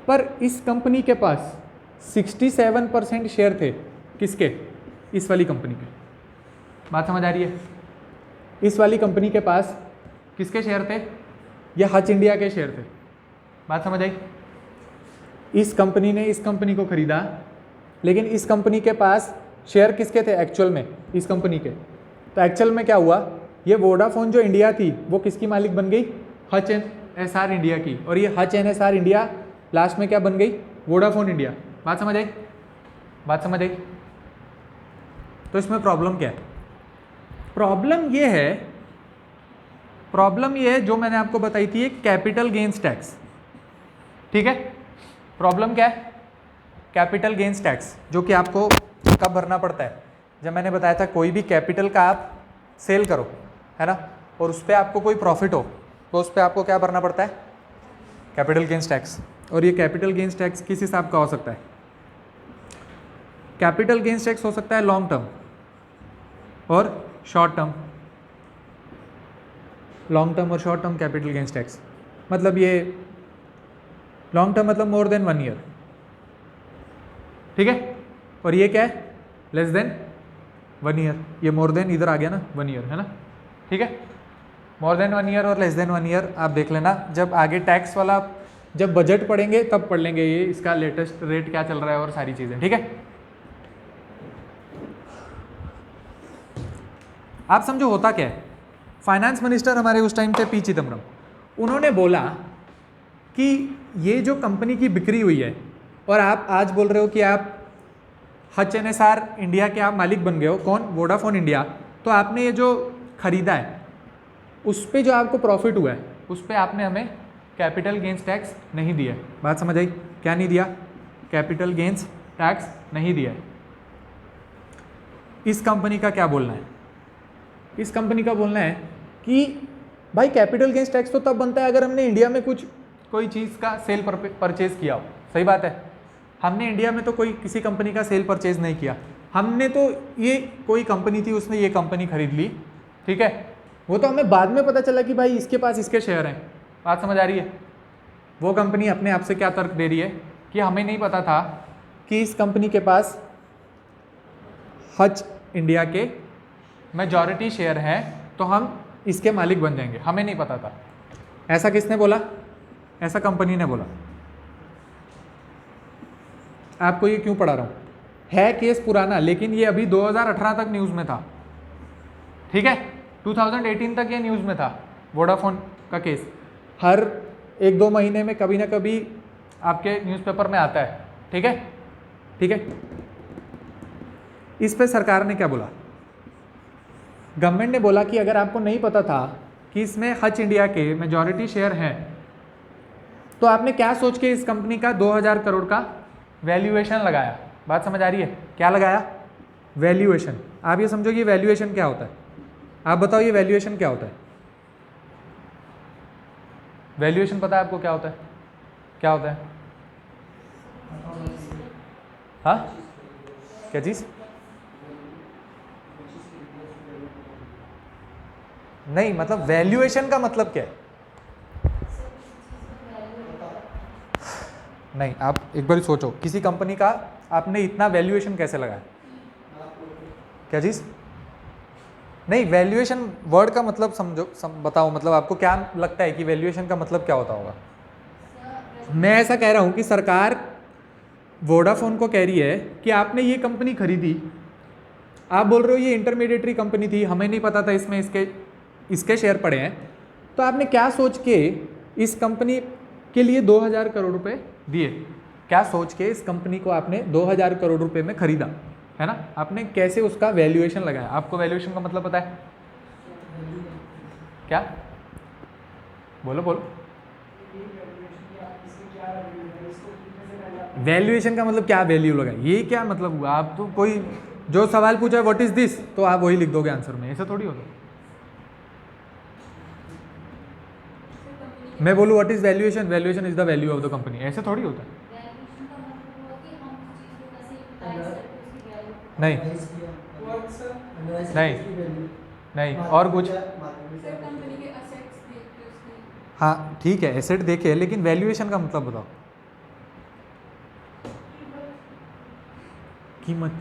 पर इस कंपनी के पास 67% शेयर थे। किसके? इस वाली कंपनी के। बात समझ आ रही है? इस वाली कंपनी के पास किसके शेयर थे? ये हच इंडिया के शेयर थे। बात समझ आई? इस कंपनी ने इस कंपनी को खरीदा, लेकिन इस कंपनी के पास शेयर किसके थे एक्चुअल में? इस कंपनी के। तो एक्चुअल में क्या हुआ, ये वोडाफोन जो इंडिया थी वो किसकी मालिक बन गई? HNSR इंडिया की। और ये HNSR इंडिया लास्ट में क्या बन गई? Vodafone India. बात समझ आई? बात समझ आई? तो इसमें प्रॉब्लम क्या है? प्रॉब्लम ये है जो मैंने आपको बताई थी, कैपिटल गेन्स टैक्स। ठीक है, प्रॉब्लम क्या है? कैपिटल गेन्स टैक्स, जो कि आपको कब भरना पड़ता है? जब मैंने बताया था कोई भी कैपिटल का आप सेल करो, है ना, और उस पर आपको कोई प्रॉफिट हो, तो उस पर आपको क्या भरना पड़ता है? Capital gains tax. और ये कैपिटल गेन्स टैक्स किस हिसाब का हो सकता है? कैपिटल गेन्स टैक्स हो सकता है लॉन्ग टर्म और शॉर्ट टर्म। लॉन्ग टर्म और short term capital gains tax, मतलब ये लॉन्ग टर्म मतलब मोर देन 1 ईयर, ठीक है, और ये क्या है? Less than 1 year. ये मोर देन इधर आ गया ना, 1 ईयर, है ना, ठीक है। मोर देन 1 ईयर और लेस देन 1 ईयर आप देख लेना, जब आगे टैक्स वाला जब बजट पढ़ेंगे तब पढ़ लेंगे ये इसका लेटेस्ट रेट क्या चल रहा है और सारी चीज़ें, ठीक है। आप समझो होता क्या है, फाइनेंस मिनिस्टर हमारे उस टाइम थे पी चिदम्बरम, उन्होंने बोला कि ये जो कंपनी की बिक्री हुई है और आप आज बोल रहे हो कि आप HNSR इंडिया के आप मालिक बन गए हो, कौन? Vodafone India. तो आपने ये जो खरीदा है उस पे जो आपको प्रॉफिट हुआ है उस पे आपने हमें कैपिटल गेन्स टैक्स नहीं दिया है। बात समझ आई? क्या नहीं दिया? कैपिटल गेन्स टैक्स नहीं दिया है। इस कंपनी का क्या बोलना है? इस कंपनी का बोलना है कि भाई कैपिटल गेन्स टैक्स तो तब बनता है अगर हमने इंडिया में कोई चीज़ का सेल परचेज किया हो। सही बात है, हमने इंडिया में तो कोई किसी कंपनी का सेल परचेज नहीं किया, हमने तो ये कोई कंपनी थी उसने ये कंपनी खरीद ली, ठीक है, वो तो हमें बाद में पता चला कि भाई इसके पास इसके शेयर हैं। बात समझ आ रही है? वो कंपनी अपने आप से क्या तर्क दे रही है कि हमें नहीं पता था कि इस कंपनी के पास हच इंडिया के मेजॉरिटी शेयर हैं, तो हम इसके मालिक बन जाएंगे, हमें नहीं पता था। ऐसा किसने बोला? ऐसा कंपनी ने बोला। आपको ये क्यों पढ़ा रहा हूँ? है केस पुराना, लेकिन ये अभी 2018 तक न्यूज़ में था, ठीक है, 2018 तक ये न्यूज़ में था वोडाफोन का केस। हर 1-2 महीने में कभी ना कभी आपके न्यूज़पेपर में आता है, ठीक है, ठीक है। इस पे सरकार ने क्या बोला? गवर्नमेंट ने बोला कि अगर आपको नहीं पता था कि इसमें हच इंडिया के मेजॉरिटी शेयर हैं, तो आपने क्या सोच के इस कंपनी का 2000 करोड़ का वैल्यूएशन लगाया। बात समझ आ रही है? क्या लगाया? वैल्यूएशन। आप ये समझो कि वैल्यूएशन क्या होता है? आप बताओ ये वैल्यूएशन क्या होता है? वैल्यूएशन पता है आपको क्या होता है? क्या होता है? हाँ, क्या चीज़? नहीं, मतलब वैल्यूएशन का मतलब क्या है? नहीं, आप एक बार सोचो, किसी कंपनी का आपने इतना वैल्यूएशन कैसे लगाया? क्या चीज़? नहीं, वैल्यूएशन वर्ड का मतलब समझो, बताओ, मतलब आपको क्या लगता है कि वैल्यूएशन का मतलब क्या होता होगा? मैं ऐसा कह रहा हूँ कि सरकार वोडाफोन को कह रही है कि आपने ये कंपनी खरीदी, आप बोल रहे हो ये इंटरमीडिएटरी कंपनी थी, हमें नहीं पता था इसमें इसके शेयर पड़े हैं, तो आपने क्या सोच के इस कंपनी के लिए 2000 करोड़ रुपए दिए? क्या सोच के इस कंपनी को आपने 2000 करोड़ रुपए में खरीदा, है ना? आपने कैसे उसका वैल्यूएशन लगाया? आपको वैल्यूएशन का मतलब पता है क्या? बोलो बोलो। वैल्यूएशन का मतलब क्या वैल्यू लगा, ये क्या मतलब हुआ? आप तो कोई जो सवाल पूछा है व्हाट इज दिस, तो आप वही लिख दोगे आंसर में, ऐसा थोड़ी होता। मैं बोलूँ what is valuation, valuation is the value of the company, ऐसे थोड़ी होता है। नहीं नहीं नहीं, और कुछ? हाँ ठीक है, एसेट देखे, लेकिन वैल्यूएशन का मतलब बताओ। कीमत।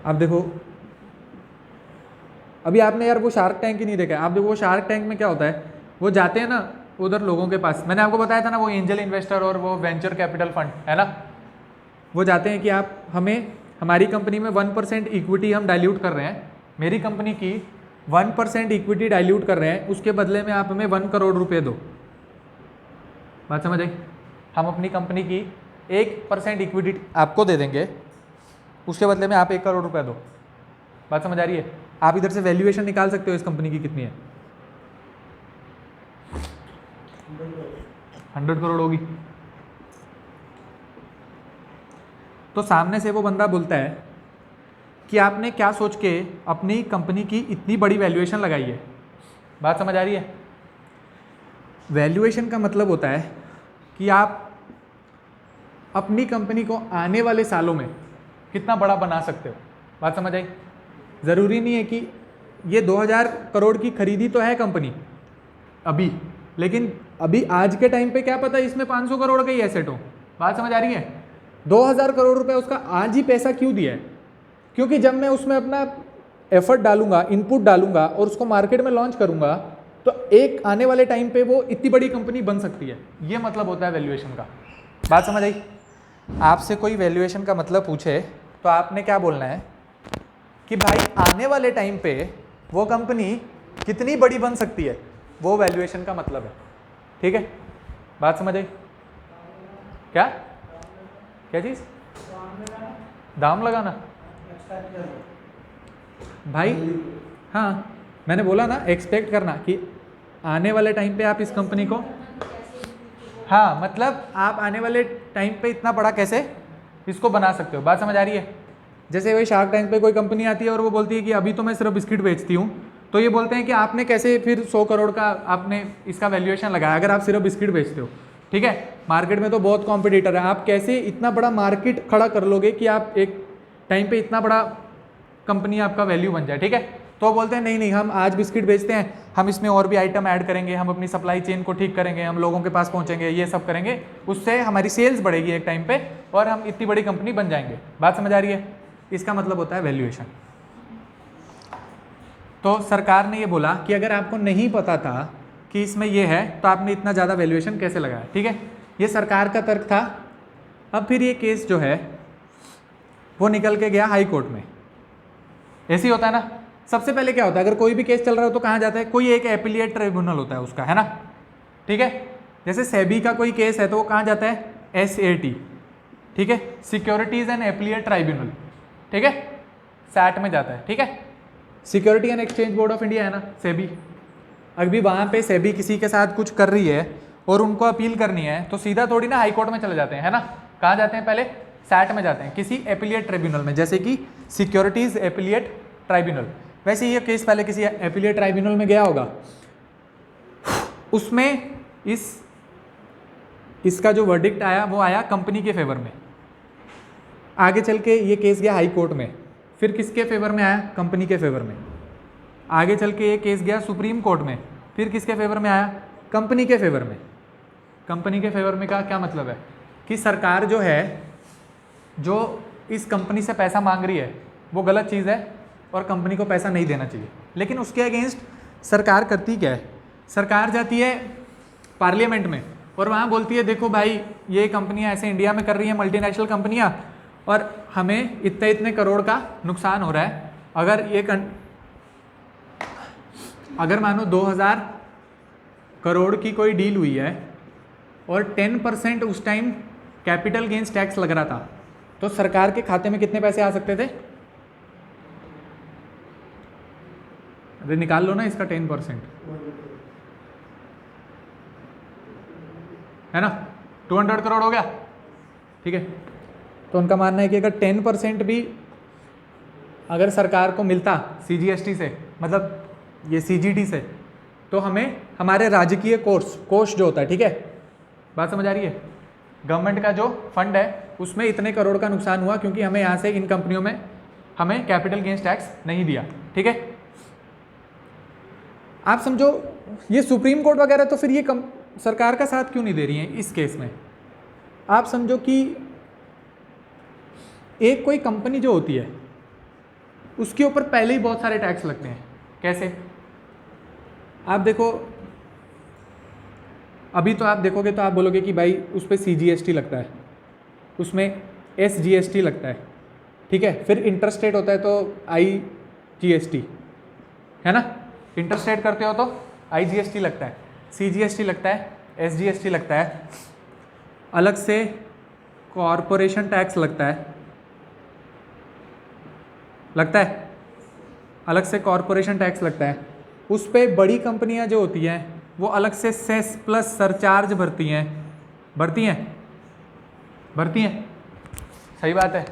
आप देखो, अभी आपने यार वो शार्क टैंक ही नहीं देखा है। आप देखो वो शार्क टैंक में क्या होता है, वो जाते हैं ना उधर लोगों के पास, मैंने आपको बताया था ना वो एंजल इन्वेस्टर और वो वेंचर कैपिटल फंड, है ना, वो जाते हैं कि आप हमें, हमारी कंपनी में 1% इक्विटी हम डाइल्यूट कर रहे हैं, मेरी कंपनी की 1% इक्विटी डाइल्यूट कर रहे हैं, उसके बदले में आप हमें 1 करोड़ रुपए दो। बात समझ आई? हम अपनी कंपनी की 1% इक्विटी आपको दे देंगे, उसके बदले में आप 1 करोड़ रुपए दो। बात समझ आ रही है? आप इधर से वैल्यूएशन निकाल सकते हो इस कंपनी की कितनी है, 100 करोड़ होगी। तो सामने से वो बंदा बोलता है कि आपने क्या सोच के अपनी कंपनी की इतनी बड़ी वैल्यूएशन लगाई है। बात समझ आ रही है? वैल्यूएशन का मतलब होता है कि आप अपनी कंपनी को आने वाले सालों में कितना बड़ा बना सकते हो। बात समझ आई? ज़रूरी नहीं है कि ये 2000 करोड़ की खरीदी तो है कंपनी अभी, लेकिन अभी आज के टाइम पे क्या पता इसमें 500 करोड़ का ही एसेट हो। बात समझ आ रही है? 2000 करोड़ रुपए उसका आज ही पैसा क्यों दिया है? क्योंकि जब मैं उसमें अपना एफर्ट डालूंगा, इनपुट डालूंगा और उसको मार्केट में लॉन्च करूंगा, तो एक आने वाले टाइम पे वो इतनी बड़ी कंपनी बन सकती है। ये मतलब होता है वैल्यूएशन का। बात समझ आई? आपसे कोई वैल्यूएशन का मतलब पूछे तो आपने क्या बोलना है कि भाई आने वाले टाइम पे वो कंपनी कितनी बड़ी बन सकती है, वो वैल्यूएशन का मतलब है। ठीक है, बात समझ आई? क्या क्या चीज़? दाम लगाना भाई? हाँ, मैंने बोला ना, एक्सपेक्ट करना कि आने वाले टाइम पे आप इस कंपनी को, हाँ मतलब आप आने वाले टाइम पे इतना बड़ा कैसे इसको बना सकते हो। बात समझ आ रही है? जैसे वही शार्क टैंक पे कोई कंपनी आती है और वो बोलती है कि अभी तो मैं सिर्फ बिस्किट बेचती हूँ, तो ये बोलते हैं कि आपने कैसे फिर 100 करोड़ का आपने इसका वैल्यूएशन लगाया अगर आप सिर्फ बिस्किट बेचते हो। ठीक है, मार्केट में तो बहुत कॉम्पिटिटर है, आप कैसे इतना बड़ा मार्केट खड़ा कर लोगे कि आप एक टाइम पे इतना बड़ा कंपनी आपका वैल्यू बन जाए। ठीक है, तो बोलते हैं नहीं नहीं, हम आज बिस्किट बेचते हैं, हम इसमें और भी आइटम ऐड करेंगे, हम अपनी सप्लाई चेन को ठीक करेंगे, हम लोगों के पास पहुंचेंगे, ये सब करेंगे, उससे हमारी सेल्स बढ़ेगी एक टाइम पे और हम इतनी बड़ी कंपनी बन जाएंगे। बात समझ आ रही है? इसका मतलब होता है वैल्यूएशन। तो सरकार ने ये बोला कि अगर आपको नहीं पता था कि इसमें ये है तो आपने इतना ज़्यादा वैल्यूएशन कैसे लगाया। ठीक है, ये सरकार का तर्क था। अब फिर ये केस जो है वो निकल के गया हाई कोर्ट में। ऐसे ही होता है ना, सबसे पहले क्या होता है, अगर कोई भी केस चल रहा हो तो कहाँ जाता है, कोई एक एपिलिएट ट्रिब्यूनल होता है उसका, है ना। ठीक है, जैसे सेबी का कोई केस है तो वो कहाँ जाता है, SAT, ठीक है, सिक्योरिटीज एंड एपिलिएट ट्राइब्यूनल, ठीक है, सैट में जाता है। ठीक है, security and exchange board of India है ना, सेबी। अभी वहाँ पे सेबी किसी के साथ कुछ कर रही है और उनको अपील करनी है तो सीधा थोड़ी ना हाई कोर्ट में चले जाते हैं, है ना। कहाँ जाते हैं, पहले सैट में जाते हैं, किसी एपिलिएट ट्राइब्यूनल में, जैसे कि सिक्योरिटीज एपिलिएट ट्राइब्यूनल। वैसे ये केस पहले किसी एपिलिएट ट्राइब्यूनल में गया होगा, उसमें इसका जो वर्डिक्ट आया वो आया कंपनी के फेवर में। आगे चल के ये केस गया हाई कोर्ट में, फिर किसके फेवर में आया, कंपनी के फेवर में। आगे चल के ये केस गया सुप्रीम कोर्ट में, फिर किसके फेवर में आया, कंपनी के फेवर में। कंपनी के फेवर में का क्या मतलब है कि सरकार जो है, जो इस कंपनी से पैसा मांग रही है वो गलत चीज़ है, और कंपनी को पैसा नहीं देना चाहिए। लेकिन उसके अगेंस्ट सरकार करती क्या है, सरकार जाती है पार्लियामेंट में और वहाँ बोलती है देखो भाई ये कंपनियाँ ऐसे इंडिया में कर रही हैं, मल्टीनेशनल कंपनियाँ, और हमें इतने इतने करोड़ का नुकसान हो रहा है। अगर मानो 2000 करोड़ की कोई डील हुई है और 10% उस टाइम कैपिटल गेन्स टैक्स लग रहा था, तो सरकार के खाते में कितने पैसे आ सकते थे? अरे निकाल लो ना इसका 10%, है ना, 200 करोड़ हो गया, ठीक है। तो उनका मानना है कि अगर 10% भी अगर सरकार को मिलता CGST से, मतलब ये CGT से, तो हमें हमारे राजकीय कोष जो होता है, ठीक है, बात समझ आ रही है, गवर्नमेंट का जो फंड है उसमें इतने करोड़ का नुकसान हुआ क्योंकि हमें यहाँ से इन कंपनियों में हमें कैपिटल गेन्स टैक्स नहीं दिया, ठीक है। आप समझो ये सुप्रीम कोर्ट वगैरह तो फिर ये सरकार का साथ क्यों नहीं दे रही है इस केस में? आप समझो कि एक कोई कंपनी जो होती है उसके ऊपर पहले ही बहुत सारे टैक्स लगते हैं। कैसे? आप देखो, अभी तो आप देखोगे तो आप बोलोगे कि भाई उस पर CGST लगता है, उसमें SGST लगता है, ठीक है, फिर इंटरस्टेट होता है तो IGST, है ना, इंटरस्टेट करते हो तो IGST लगता है, CGST लगता है, SGST लगता है, अलग से कॉरपोरेशन टैक्स लगता है, अलग से कॉरपोरेशन टैक्स लगता है। उस पर बड़ी कंपनियां जो होती हैं वो अलग से सेस प्लस सरचार्ज भरती हैं, सही बात है।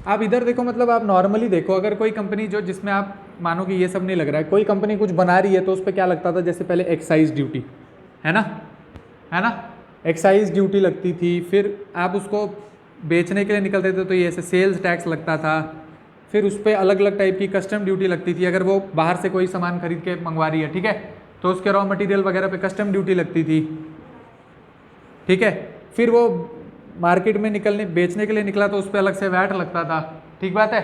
आप इधर देखो, मतलब आप नॉर्मली देखो, अगर कोई कंपनी जो जिसमें आप मानो कि ये सब नहीं लग रहा है, कोई कंपनी कुछ बना रही है तो उस पर क्या लगता था, जैसे पहले एक्साइज ड्यूटी, है ना, एक्साइज ड्यूटी लगती थी, फिर आप उसको बेचने के लिए निकलते थे तो ये ऐसे सेल्स टैक्स लगता था, फिर उस पर अलग अलग टाइप की कस्टम ड्यूटी लगती थी, अगर वो बाहर से कोई सामान खरीद के मंगवा रही है, ठीक है, तो उसके रॉ मटेरियल वगैरह पे कस्टम ड्यूटी लगती थी, ठीक है, फिर वो मार्केट में बेचने के लिए निकला तो उस पर अलग से वैट लगता था, ठीक बात है।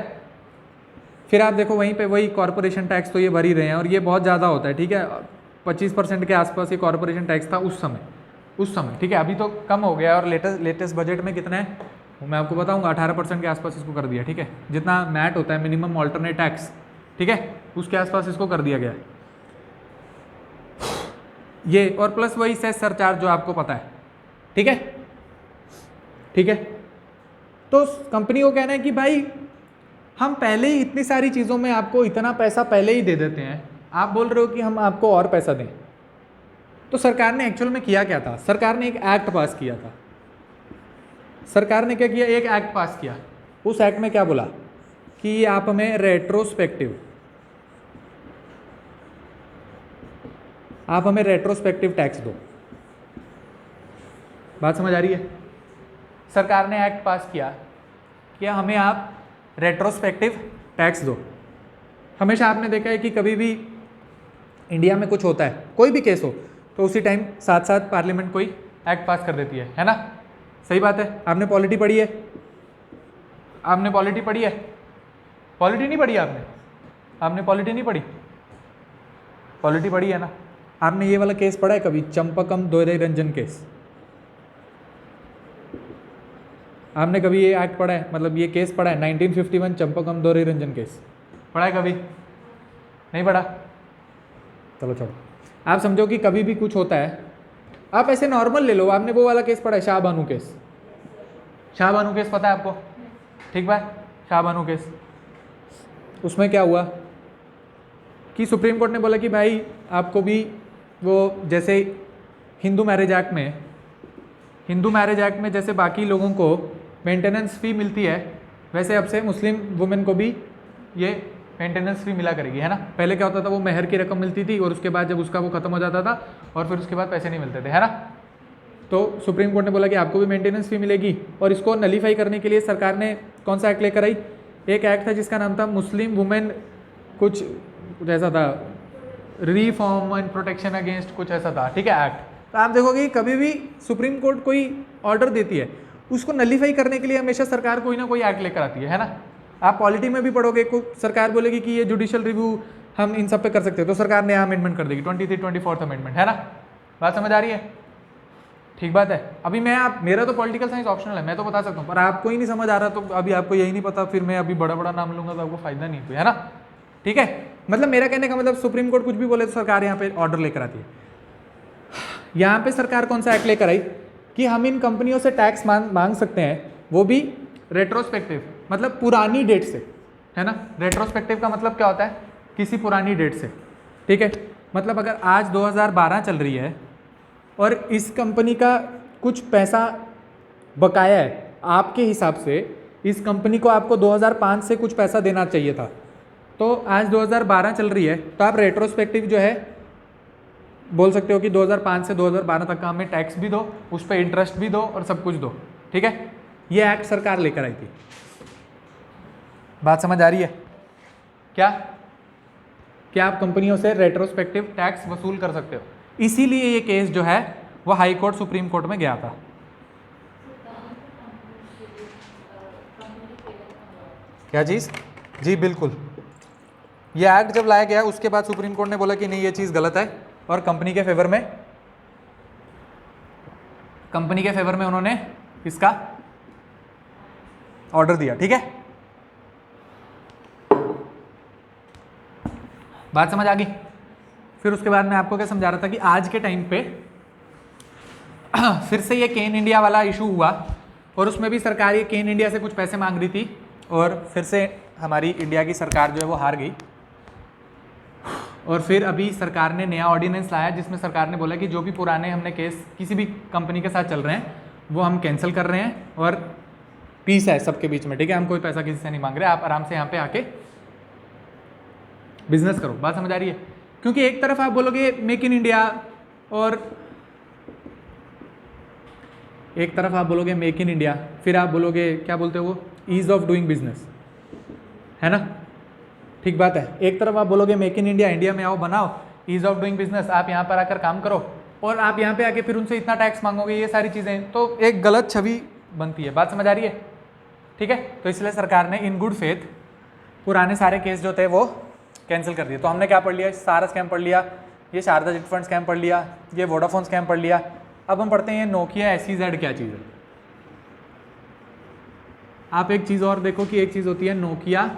फिर आप देखो वहीं पे वही कॉरपोरेशन टैक्स तो ये भर ही रहे हैं और ये बहुत ज़्यादा होता है, ठीक है, 25% के आसपास ये कॉरपोरेशन टैक्स था उस समय, ठीक है, अभी तो कम हो गया और लेटेस्ट बजट में कितना है वो मैं आपको बताऊंगा, 18% के आसपास इसको कर दिया, ठीक है, जितना मैट होता है मिनिमम ऑल्टरनेट टैक्स, ठीक है, उसके आसपास इसको कर दिया गया है ये, और प्लस वही सेस सरचार्ज जो आपको पता है, ठीक है। तो कंपनी को कहना है कि भाई हम पहले ही इतनी सारी चीज़ों में आपको इतना पैसा पहले ही दे देते हैं, आप बोल रहे हो कि हम आपको और पैसा दें। तो सरकार ने एक्चुअल में किया क्या था, सरकार ने एक एक्ट पास किया था। सरकार ने क्या किया, एक एक्ट पास किया, उस एक्ट में क्या बोला कि आप हमें रेट्रोस्पेक्टिव टैक्स दो। बात समझ आ रही है? सरकार ने एक्ट पास किया कि हमें आप रेट्रोस्पेक्टिव टैक्स दो। हमेशा आपने देखा है कि कभी भी इंडिया में कुछ होता है, कोई भी केस हो, तो उसी टाइम साथ साथ पार्लियामेंट कोई एक्ट पास कर देती है ना, सही बात है। आपने पॉलिटी पढ़ी है, पॉलिटी नहीं पढ़ी आपने पॉलिटी नहीं पढ़ी, पॉलिटी पढ़ी है ना। आपने ये वाला केस पढ़ा है कभी, चंपकम दोहरे रंजन केस? आपने कभी ये एक्ट पढ़ा है, मतलब ये केस पढ़ा है 1951 चंपकम दोहरे रंजन केस? पढ़ा है कभी? नहीं पढ़ा? चलो छोड़ो। आप समझो कि कभी भी कुछ होता है, आप ऐसे नॉर्मल ले लो, आपने वो वाला केस पढ़ा है शाहबानू केस? शाहबानू केस पता है आपको? ठीक बात, शाहबानू केस, उसमें क्या हुआ कि सुप्रीम कोर्ट ने बोला कि भाई आपको भी वो जैसे हिंदू मैरिज एक्ट में जैसे बाकी लोगों को मेंटेनेंस फ़ी मिलती है, वैसे अब से मुस्लिम वुमेन को भी ये मेंटेनेंस फ़ी मिला करेगी, है ना। पहले क्या होता था, वो मेहर की रकम मिलती थी और उसके बाद जब उसका वो ख़त्म हो जाता था और फिर उसके बाद पैसे नहीं मिलते थे, है ना। तो सुप्रीम कोर्ट ने बोला कि आपको भी मेंटेनेंस फ़ी मिलेगी, और इसको नलीफाई करने के लिए सरकार ने कौन सा एक्ट लेकर आई? एक एक्ट था जिसका नाम था मुस्लिम वुमेन कुछ ऐसा था, रिफॉर्म एंड प्रोटेक्शन अगेंस्ट कुछ ऐसा था, ठीक है, एक्ट। तो आप देखोगे कभी भी सुप्रीम कोर्ट कोई ऑर्डर देती है, उसको नलीफाई करने के लिए हमेशा सरकार कोई ना कोई एक्ट लेकर आती है ना। आप पॉलिटी में भी पढ़ोगे, को सरकार बोलेगी कि ये जुडिशियल रिव्यू हम इन सब पे कर सकते हैं, तो सरकार नया अमेंडमेंट कर देगी, 23 24th अमेंडमेंट, है ना। बात समझ आ रही है? ठीक बात है। अभी मैं आप मेरा तो पॉलिटिकल साइंस ऑप्शनल है, मैं तो बता सकता हूँ, पर आपको ही नहीं समझ आ रहा तो अभी आपको यही नहीं पता, फिर मैं अभी बड़ा बड़ा नाम लूंगा तो आपको फायदा नहीं कोई, है ना। ठीक है, मतलब मेरा कहने का मतलब सुप्रीम कोर्ट कुछ भी बोले तो सरकार यहाँ पे ऑर्डर लेकर आती है। यहाँ पे सरकार कौन सा एक्ट लेकर आई कि हम इन कंपनियों से टैक्स मांग सकते हैं, वो भी रेट्रोस्पेक्टिव, मतलब पुरानी डेट से, है ना। रेट्रोस्पेक्टिव का मतलब क्या होता है? किसी पुरानी डेट से, ठीक है। मतलब अगर आज 2012 चल रही है और इस कंपनी का कुछ पैसा बकाया है, आपके हिसाब से इस कंपनी को आपको 2005 से कुछ पैसा देना चाहिए था, तो आज 2012 चल रही है, तो आप रेट्रोस्पेक्टिव जो है बोल सकते हो कि 2005 से 2012 तक का हमें टैक्स भी दो, उस पर इंटरेस्ट भी दो और सब कुछ दो, ठीक है। ये एक्ट सरकार लेकर आई थी। बात समझ आ रही है? क्या आप कंपनियों से रेट्रोस्पेक्टिव टैक्स वसूल कर सकते हो। इसीलिए ये केस जो है वो हाई कोर्ट सुप्रीम कोर्ट में गया था। क्या चीज़? जी बिल्कुल, ये एक्ट जब लाया गया उसके बाद सुप्रीम कोर्ट ने बोला कि नहीं ये चीज़ गलत है, और कंपनी के फेवर में उन्होंने इसका ऑर्डर दिया, ठीक है। बात समझ आ गई? फिर उसके बाद मैं आपको क्या समझा रहा था कि आज के टाइम पे फिर से ये केन इंडिया वाला इशू हुआ, और उसमें भी सरकार ये केन इंडिया से कुछ पैसे मांग रही थी, और फिर से हमारी इंडिया की सरकार जो है वो हार गई। और फिर अभी सरकार ने नया ऑर्डिनेंस लाया जिसमें सरकार ने बोला कि जो भी पुराने हमने केस किसी भी कंपनी के साथ चल रहे हैं वो हम कैंसिल कर रहे हैं, और पीस है सबके बीच में, ठीक है। हम कोई पैसा किसी से नहीं मांग रहे, आप आराम से यहाँ पे आके बिजनेस करो। बात समझ आ रही है? क्योंकि एक तरफ आप बोलोगे मेक इन इंडिया, और एक तरफ आप बोलोगे मेक इन इंडिया, फिर आप बोलोगे क्या बोलते हो वो, ईज ऑफ डूइंग बिजनेस, है ना। ठीक बात है। एक तरफ आप बोलोगे मेक इन इंडिया, इंडिया में आओ बनाओ, ईज ऑफ डूइंग बिजनेस, आप यहाँ पर आकर काम करो, और आप यहाँ पे आके फिर उनसे इतना टैक्स मांगोगे, ये सारी चीज़ें, तो एक गलत छवि बनती है। बात समझ आ रही है? ठीक है। तो इसलिए सरकार ने इन गुड फेथ पुराने सारे केस जो थे वो कैंसिल कर दिए। तो हमने क्या पढ़ लिया? सारा स्कैम पढ़ लिया, ये शारदा चिट फंड स्कैम पढ़ लिया, ये वोडाफोन स्कैम पढ़ लिया। अब हम पढ़ते हैं नोकिया SEZ क्या चीज़ है। आप एक चीज़ और देखो कि एक चीज़ होती है नोकिया,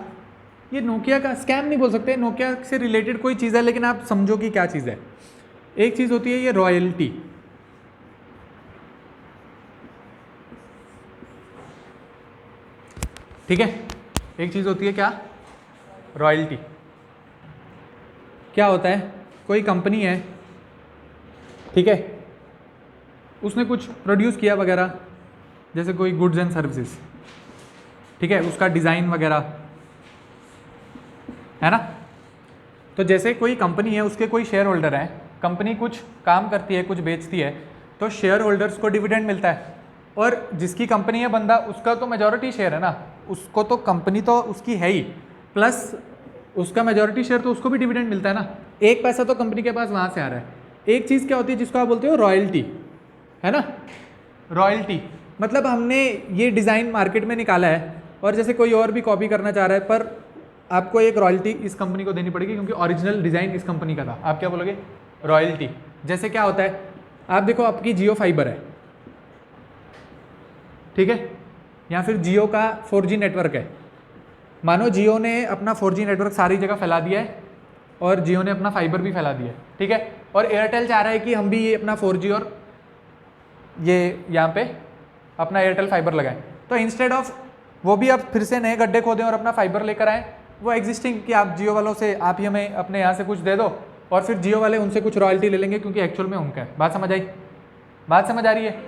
ये नोकिया का स्कैम नहीं बोल सकते, नोकिया से रिलेटेड कोई चीज़ है, लेकिन आप समझो कि क्या चीज़ है। एक चीज़ होती है ये रॉयल्टी, ठीक है। एक चीज़ होती है क्या? रॉयल्टी। क्या होता है? कोई कंपनी है, ठीक है, उसने कुछ प्रोड्यूस किया वगैरह, जैसे कोई गुड्स एंड सर्विसेज, ठीक है, उसका डिज़ाइन वगैरह, है ना। तो जैसे कोई कंपनी है, उसके कोई शेयर होल्डर हैं, कंपनी कुछ काम करती है, कुछ बेचती है, तो शेयर होल्डर्स को डिविडेंड मिलता है, और जिसकी कंपनी है बंदा, उसका तो मेजॉरिटी शेयर है ना, उसको तो कंपनी तो उसकी है ही, प्लस उसका मेजॉरिटी शेयर तो उसको भी डिविडेंड मिलता है ना। एक पैसा तो कंपनी के पास वहाँ से आ रहा है। एक चीज़ क्या होती है जिसको आप बोलते हो रॉयल्टी, है ना। रॉयल्टी मतलब हमने ये डिज़ाइन मार्केट में निकाला है, और जैसे कोई और भी कॉपी करना चाह रहा है, पर आपको एक रॉयल्टी इस कंपनी को देनी पड़ेगी क्योंकि ओरिजिनल डिज़ाइन इस कंपनी का था। आप क्या बोलोगे? रॉयल्टी। जैसे क्या होता है, आप देखो आपकी जियो फाइबर है, ठीक है, या फिर जियो का 4G नेटवर्क है। मानो जियो ने अपना 4G नेटवर्क सारी जगह फैला दिया है, और जियो ने अपना फाइबर भी फैला दिया है, ठीक है, और एयरटेल चाह रहा है कि हम भी ये अपना 4G और ये यहाँ पे अपना एयरटेल फाइबर लगाएं। तो इंस्टेड ऑफ वो भी अब फिर से नए गड्ढे खोदें और अपना फाइबर लेकर आएँ, वो एग्जिस्टिंग कि आप जियो वालों से आप ही हमें अपने यहाँ से कुछ दे दो, और फिर जियो वाले उनसे कुछ रॉयल्टी ले लेंगे क्योंकि एक्चुअल में उनका है। बात समझ आई? बात समझ आ रही है?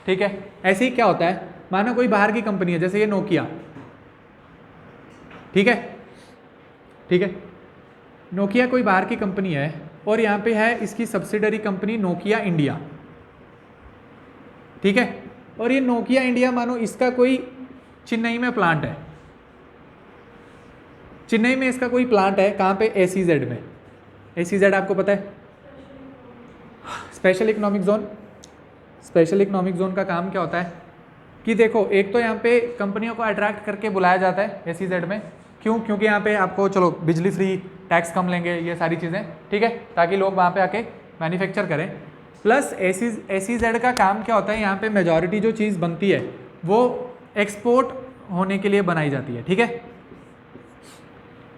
ठीक है। ऐसे ही क्या होता है, मानो कोई बाहर की कंपनी है, जैसे ये नोकिया, ठीक है, ठीक है, नोकिया कोई बाहर की कंपनी है, और यहाँ पे है इसकी सब्सिडरी कंपनी नोकिया इंडिया, ठीक है, और ये नोकिया इंडिया मानो इसका कोई चेन्नई में प्लांट है, चेन्नई में इसका कोई प्लांट है, कहाँ पे? SEZ में। SEZ आपको पता है, special economic zone. Special economic zone का काम क्या होता है? कि देखो एक तो यहाँ पे कंपनियों को अट्रैक्ट करके बुलाया जाता है SEZ में, क्यों? क्योंकि यहाँ पे आपको चलो बिजली फ्री, टैक्स कम लेंगे, ये सारी चीज़ें, ठीक है, ताकि लोग वहाँ पे आके मैन्युफैक्चर करें। प्लस SEZ का काम क्या होता है, यहाँ पे मेजॉरिटी जो चीज़ बनती है वो एक्सपोर्ट होने के लिए बनाई जाती है, ठीक है,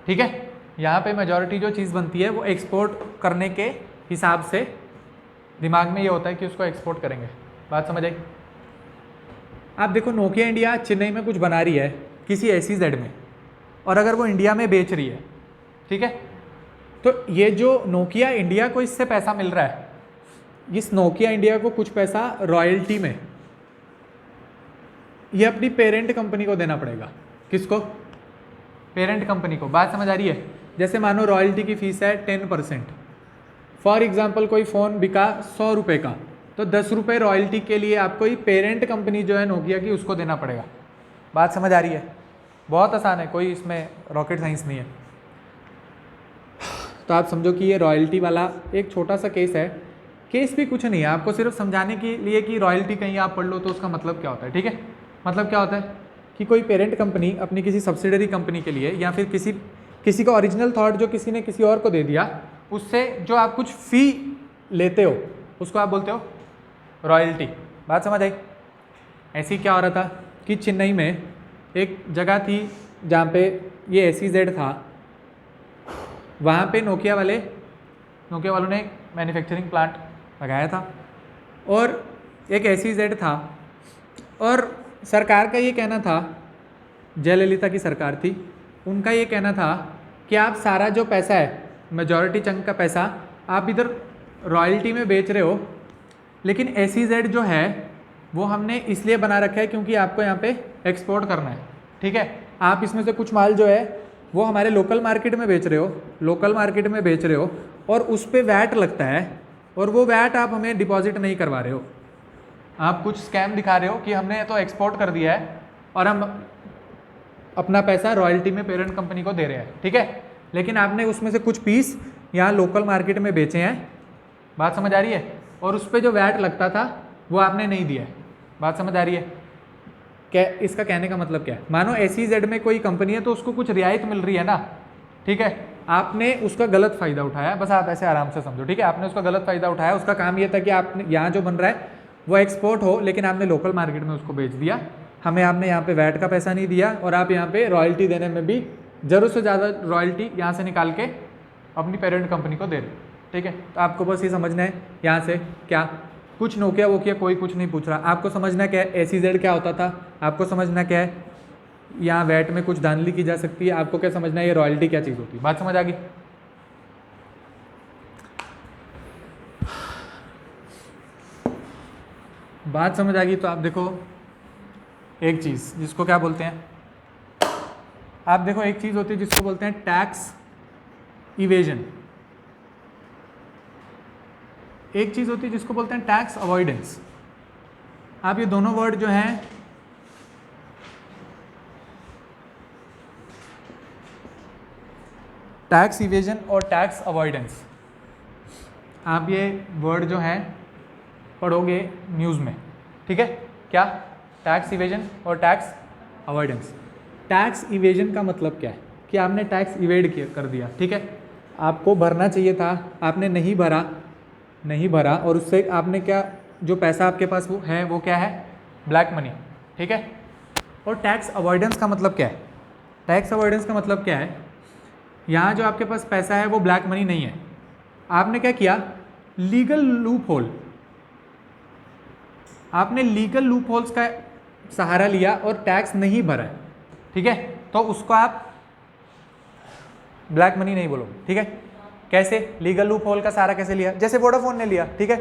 ठीक है, यहाँ पे मेजॉरिटी जो चीज़ बनती है वो एक्सपोर्ट करने के हिसाब से दिमाग में ये होता है कि उसको एक्सपोर्ट करेंगे। बात समझ आई? आप देखो नोकिया इंडिया चेन्नई में कुछ बना रही है किसी SEZ में, और अगर वो इंडिया में बेच रही है, ठीक है, तो ये जो नोकिया इंडिया को इससे पैसा मिल रहा है, इस नोकिया इंडिया को कुछ पैसा रॉयल्टी में ये अपनी पेरेंट कंपनी को देना पड़ेगा। किसको? पेरेंट कंपनी को। बात समझ आ रही है? जैसे मानो रॉयल्टी की फीस है 10%, फॉर एग्जाम्पल कोई फ़ोन बिका 100 रुपये का, तो 10 रुपये रॉयल्टी के लिए आपको ही पेरेंट कंपनी जो है नोकिया की उसको देना पड़ेगा। बात समझ आ रही है? बहुत आसान है, कोई इसमें रॉकेट साइंस नहीं है। तो आप समझो कि ये रॉयल्टी वाला एक छोटा सा केस है। केस भी कुछ नहीं है, आपको सिर्फ समझाने के लिए कि रॉयल्टी कहीं आप पढ़ लो तो उसका मतलब क्या होता है, ठीक है। मतलब क्या होता है कि कोई पेरेंट कंपनी अपनी किसी सब्सिडरी कंपनी के लिए, या फिर किसी का ओरिजिनल थॉट जो किसी ने किसी और को दे दिया, उससे जो आप कुछ फ़ी लेते हो उसको आप बोलते हो रॉयल्टी। बात समझ आई? ऐसे ही क्या हो रहा था कि चेन्नई में एक जगह थी जहाँ पे ये SEZ था, वहाँ पे नोकिया वालों ने एक मैन्युफैक्चरिंग प्लांट लगाया था, और एक SEZ था, और सरकार का ये कहना था, जयललिता की सरकार थी, उनका ये कहना था कि आप सारा जो पैसा है, मेजॉरिटी चंक का पैसा आप इधर रॉयल्टी में बेच रहे हो, लेकिन SEZ जो है वो हमने इसलिए बना रखा है क्योंकि आपको यहाँ पे एक्सपोर्ट करना है, ठीक है। आप इसमें से कुछ माल जो है वो हमारे लोकल मार्केट में बेच रहे हो, और उस पर वैट लगता है, और वो वैट आप हमें डिपॉजिट नहीं करवा रहे हो, आप कुछ स्कैम दिखा रहे हो कि हमने तो एक्सपोर्ट कर दिया है और हम अपना पैसा रॉयल्टी में पेरेंट कंपनी को दे रहे हैं, ठीक है, लेकिन आपने उसमें से कुछ पीस यहाँ लोकल मार्केट में बेचे हैं। बात समझ आ रही है? और उस पर जो वैट लगता था वो आपने नहीं दिया है। बात समझ आ रही है? क्या इसका कहने का मतलब क्या है? मानो SEZ में कोई कंपनी है तो उसको कुछ रियायत मिल रही है ना, ठीक है, आपने उसका गलत फ़ायदा उठाया, बस आप ऐसे आराम से समझो, ठीक है, आपने उसका गलत फ़ायदा उठाया। उसका काम ये था कि आपने यहाँ जो बन रहा है वो एक्सपोर्ट हो, लेकिन आपने लोकल मार्केट में उसको बेच दिया, हमें आपने यहाँ पे वैट का पैसा नहीं दिया, और आप यहाँ पे रॉयल्टी देने में भी ज़रूरत से ज़्यादा रॉयल्टी यहाँ से निकाल के अपनी पेरेंट कंपनी को दे रहे, ठीक है। तो आपको बस ये समझना है यहाँ से क्या कुछ नोकिया वोकिया कोई कुछ नहीं पूछ रहा, आपको समझना क्या है SEZ क्या होता था, आपको समझना क्या है यहाँ वैट में कुछ धांधली की जा सकती है, आपको क्या समझना है ये रॉयल्टी क्या चीज़ होती है। बात समझ आ गई? बात समझ आ गई तो आप देखो एक चीज़ जिसको क्या बोलते हैं, आप देखो एक चीज़ होती है जिसको बोलते हैं टैक्स इवेजन, एक चीज़ होती है जिसको बोलते हैं टैक्स अवॉइडेंस। आप ये दोनों वर्ड जो हैं टैक्स इवेजन और टैक्स अवॉइडेंस, आप ये वर्ड जो हैं पढ़ोगे न्यूज़ में, ठीक है। क्या? टैक्स इवेजन और टैक्स अवॉइडेंस। टैक्स इवेजन का मतलब क्या है कि आपने टैक्स इवेड कर दिया, ठीक है, आपको भरना चाहिए था, आपने नहीं भरा, और उससे आपने क्या, जो पैसा आपके पास वो है वो क्या है, ब्लैक मनी, ठीक है। और टैक्स अवॉइडेंस का मतलब क्या है? टैक्स अवॉइडेंस का मतलब क्या है, यहाँ जो आपके पास पैसा है वो ब्लैक मनी नहीं है, आपने क्या किया, लीगल लूप होल, आपने लीगल लूप होल्स का सहारा लिया और टैक्स नहीं भरा है, ठीक है, तो उसको आप ब्लैक मनी नहीं बोलोगे, ठीक है। कैसे? लीगल लूप होल का सहारा कैसे लिया? जैसे वोडाफोन ने लिया, ठीक है,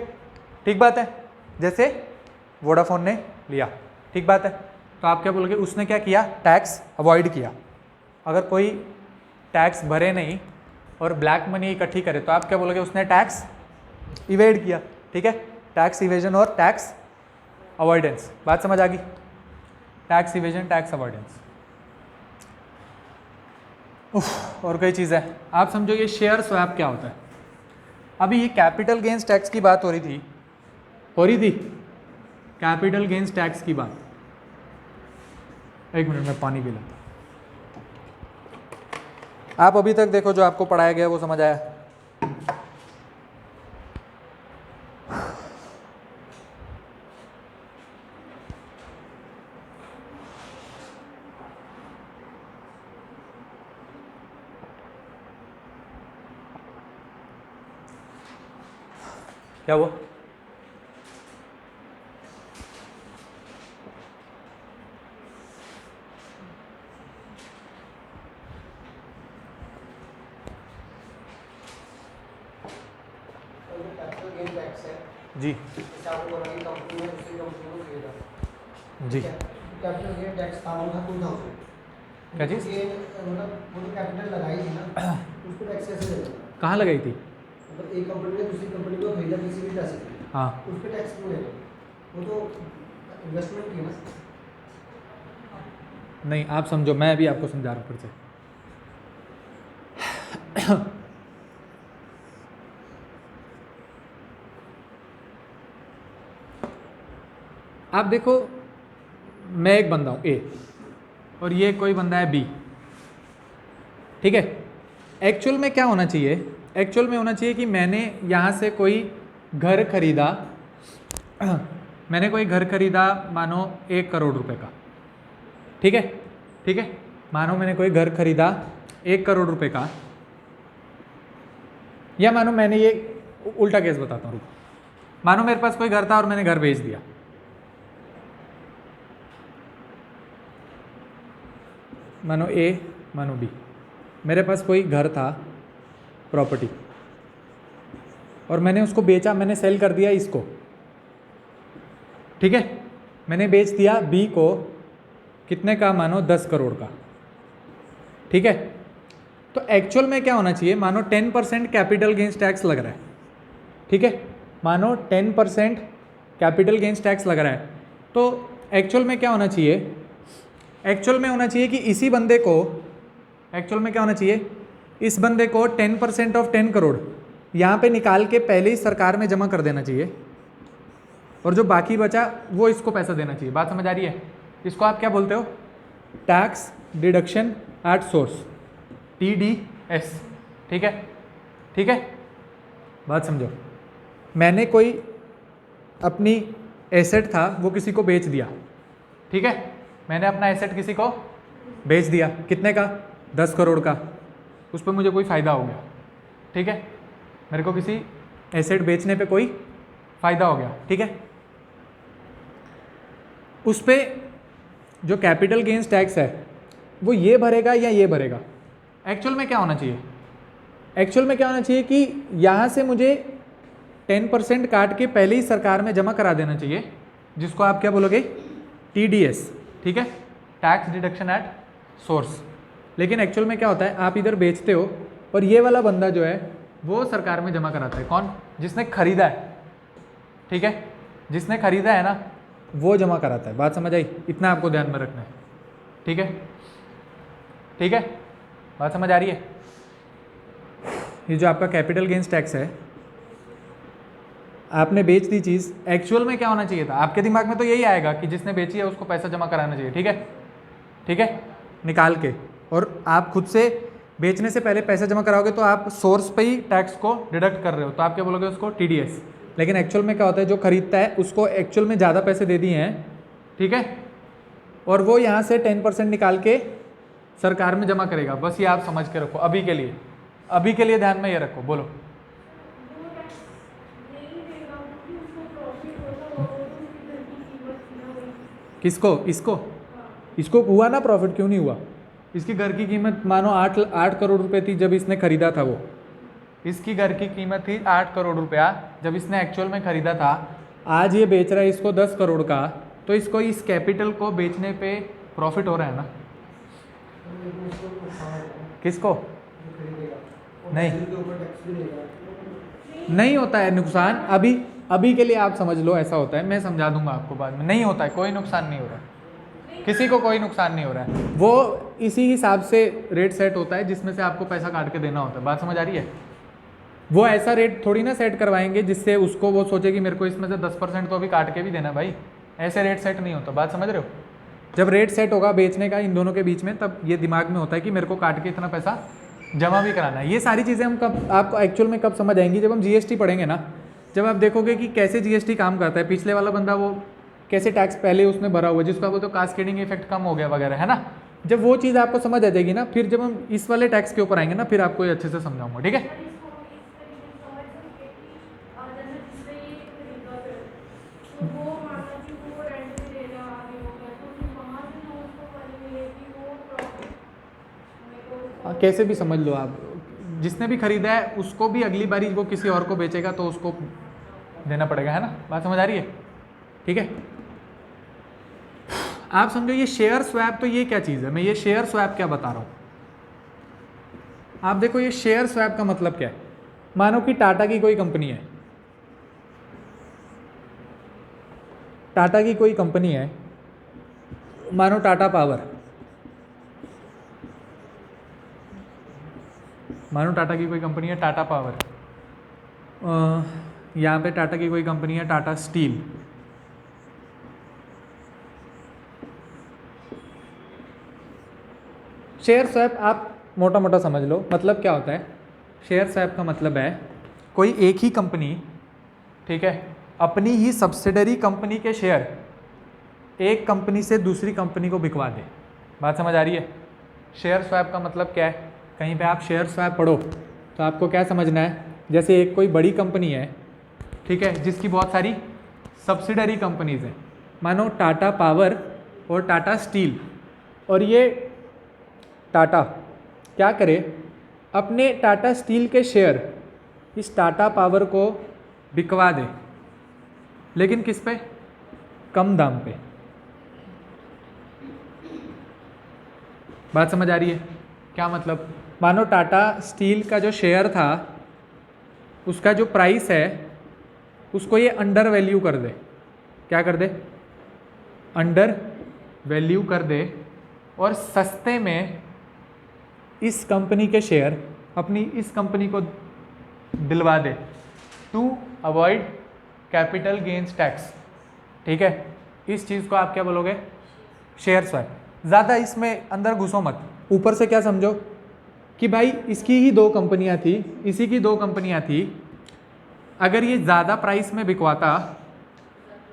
ठीक बात है, जैसे वोडाफोन ने लिया, ठीक बात है, तो आप क्या बोलोगे, उसने क्या किया, टैक्स अवॉइड किया। अगर कोई टैक्स भरे नहीं और ब्लैक मनी इकट्ठी करे तो आप क्या बोलोगे, उसने टैक्स इवेड किया, ठीक है। टैक्स इवेजन और टैक्स अवॉइडेंस, बात समझ आ गई? Tax evasion, tax avoidance. और कई चीज़ है, आप समझो ये शेयर स्वैप क्या होता है। अभी ये कैपिटल गेंस टैक्स की बात हो रही थी कैपिटल गेंस टैक्स की बात, एक मिनट में पानी पी लेता। आप अभी तक देखो जो आपको पढ़ाया गया वो समझ आया? क्या हुआ? जी जी कैपिटल गेन टैक्स था वो था 2000। क्या चीज़? मतलब वो तो कैपिटल लगाई थी ना, उसको टैक्स कैसे देगा? कहाँ लगाई थी? मतलब एक कंपनी ने दूसरी कंपनी को खरीदा किसी भी पैसे पे, हाँ उस पर टैक्स क्यों देगा? वो तो इन्वेस्टमेंट की ना। नहीं, आप समझो, मैं अभी आपको समझा रहा हूँ फिर से। आप देखो, मैं एक बंदा हूँ ए और ये कोई बंदा है बी, ठीक है? एक्चुअल में क्या होना चाहिए? एक्चुअल में होना चाहिए कि मैंने यहाँ से कोई घर खरीदा मैंने कोई घर खरीदा मानो 1 करोड़ रुपए का, ठीक है? ठीक है, मानो मैंने कोई घर खरीदा 1 करोड़ रुपए का, या मानो मैंने ये उल्टा केस बताता हूँ, रुको। मानो मेरे पास कोई घर था और मैंने घर बेच दिया, मानो ए मानो बी। मेरे पास कोई घर था, प्रॉपर्टी, और मैंने उसको बेचा, मैंने सेल कर दिया इसको, ठीक है? मैंने बेच दिया बी को कितने का? मानो 10 करोड़ का, ठीक है? तो एक्चुअल में क्या होना चाहिए? मानो 10% कैपिटल गेन्स टैक्स लग रहा है, ठीक है? मानो 10% कैपिटल गेन्स टैक्स लग रहा है, तो एक्चुअल में क्या होना चाहिए? एक्चुअल में होना चाहिए कि इसी बंदे को, एक्चुअल में क्या होना चाहिए? इस बंदे को 10% ऑफ 10 करोड़ यहाँ पे निकाल के पहले ही सरकार में जमा कर देना चाहिए, और जो बाकी बचा वो इसको पैसा देना चाहिए। बात समझ आ रही है? इसको आप क्या बोलते हो? Tax deduction at source, TDS, ठीक है? ठीक है, बात समझो। मैंने कोई अपनी एसेट था वो किसी को बेच दिया, ठीक है? मैंने अपना एसेट किसी को बेच दिया, कितने का? 10 करोड़ का। उस पर मुझे कोई फ़ायदा हो गया, ठीक है? मेरे को किसी एसेट बेचने पे कोई फ़ायदा हो गया, ठीक है? उस पे जो कैपिटल गेन्स टैक्स है वो ये भरेगा या ये भरेगा? एक्चुअल में क्या होना चाहिए? एक्चुअल में क्या होना चाहिए कि यहाँ से मुझे 10% काट के पहले ही सरकार में जमा करा देना चाहिए, जिसको आप क्या बोलोगे? TDS, ठीक है? Tax deduction at source. लेकिन एक्चुअल में क्या होता है? आप इधर बेचते हो और ये वाला बंदा जो है वो सरकार में जमा कराता है। कौन? जिसने खरीदा है, ठीक है? जिसने खरीदा है ना, वो जमा कराता है। बात समझ आई? इतना आपको ध्यान में रखना है, ठीक है? ठीक है, बात समझ आ रही है? ये जो आपका कैपिटल गेन्स टैक्स है, आपने बेच दी चीज़, एक्चुअल में क्या होना चाहिए था? आपके दिमाग में तो यही आएगा कि जिसने बेची है उसको पैसा जमा कराना चाहिए, ठीक है? ठीक है, निकाल के, और आप खुद से बेचने से पहले पैसा जमा कराओगे तो आप सोर्स पे ही टैक्स को डिडक्ट कर रहे हो, तो आप क्या बोलोगे? उसको TDS। लेकिन एक्चुअल में क्या होता है? जो खरीदता है उसको एक्चुअल में ज़्यादा पैसे दे दिए हैं, ठीक है? और वो यहाँ से 10% निकाल के सरकार में जमा करेगा। बस ये आप समझ के रखो अभी के लिए, अभी के लिए ध्यान में ये रखो। बोलो। किसको? इसको? इसको हुआ ना प्रॉफिट, क्यों नहीं हुआ? इसकी घर की कीमत मानो 8 करोड़ रुपए थी जब इसने खरीदा था। वो इसकी घर की कीमत थी 8 करोड़ रुपया जब इसने एक्चुअल में खरीदा था। आज ये बेच रहा है इसको 10 करोड़ का, तो इसको इस कैपिटल को बेचने पे प्रॉफिट हो रहा है ना? किसको? नहीं होता है नुकसान। अभी के लिए आप समझ लो ऐसा होता है, मैं समझा दूंगा आपको बाद में। नहीं होता है, कोई नुकसान नहीं हो रहा है, किसी को कोई नुकसान नहीं हो रहा है। वो इसी हिसाब से रेट सेट होता है जिसमें से आपको पैसा काट के देना होता है। बात समझ आ रही है? वो ऐसा रेट थोड़ी ना सेट करवाएंगे जिससे उसको वो सोचे कि मेरे को इसमें से 10% तो अभी काट के भी देना भाई। ऐसे रेट सेट नहीं होता। बात समझ रहे हो? जब रेट सेट होगा बेचने का इन दोनों के बीच में, तब ये दिमाग में होता है कि मेरे को काट के इतना पैसा जमा भी कराना है। ये सारी चीज़ें हम कब आपको एक्चुअल में कब समझ आएंगी, जब हम जीएसटी पढ़ेंगे ना, जब आप देखोगे कि कैसे जीएसटी काम करता है। पिछले वाला बंदा वो कैसे टैक्स पहले उसने भरा हुआ, जिसका वो तो कास्केडिंग इफेक्ट कम हो गया वगैरह, है ना। जब वो चीज़ आपको समझ आ जाएगी ना, फिर जब हम इस वाले टैक्स के ऊपर आएंगे ना, फिर आपको ये अच्छे से समझाऊंगा, ठीक है। कैसे भी समझ लो आप, जिसने भी खरीदा है उसको भी अगली बारी वो किसी और को बेचेगा तो उसको देना पड़ेगा, है ना। बात समझ आ रही है, ठीक है। आप समझो ये शेयर स्वैप, तो ये क्या चीज़ है, मैं ये शेयर स्वैप क्या बता रहा हूँ। आप देखो ये शेयर स्वैप का मतलब क्या है। मानो कि टाटा की कोई कंपनी है, टाटा की कोई कंपनी है, मानो टाटा पावर, मानो टाटा की कोई कंपनी है टाटा पावर, यहाँ पे टाटा की कोई कंपनी है टाटा स्टील, शेयर स्वैप आप मोटा मोटा समझ लो। मतलब क्या होता है शेयर स्वैप का मतलब है कोई एक ही कंपनी, ठीक है, अपनी ही सब्सिडरी कंपनी के शेयर एक कंपनी से दूसरी कंपनी को बिकवा दे। बात समझ आ रही है। शेयर स्वैप का मतलब क्या है, कहीं पे आप शेयर स्वैप पढ़ो तो आपको क्या समझना है, जैसे एक कोई बड़ी कंपनी है, ठीक है, जिसकी बहुत सारी सब्सिडरी कंपनीज हैं, मानो टाटा पावर और टाटा स्टील, और ये टाटा क्या करे, अपने टाटा स्टील के शेयर इस टाटा पावर को बिकवा दे, लेकिन किस पे, कम दाम पे। बात समझ आ रही है क्या मतलब, मानो टाटा स्टील का जो शेयर था उसका जो प्राइस है उसको ये अंडर वैल्यू कर दे। क्या कर दे, अंडर वैल्यू कर दे, और सस्ते में इस कंपनी के शेयर अपनी इस कंपनी को दिलवा दे to avoid capital gains tax, ठीक है। इस चीज़ को आप क्या बोलोगे, शेयर स्वैप। ज़्यादा इसमें अंदर घुसो मत, ऊपर से क्या समझो कि भाई इसकी ही दो कंपनियां थी, इसी की दो कंपनियां थी, अगर ये ज़्यादा प्राइस में बिकवाता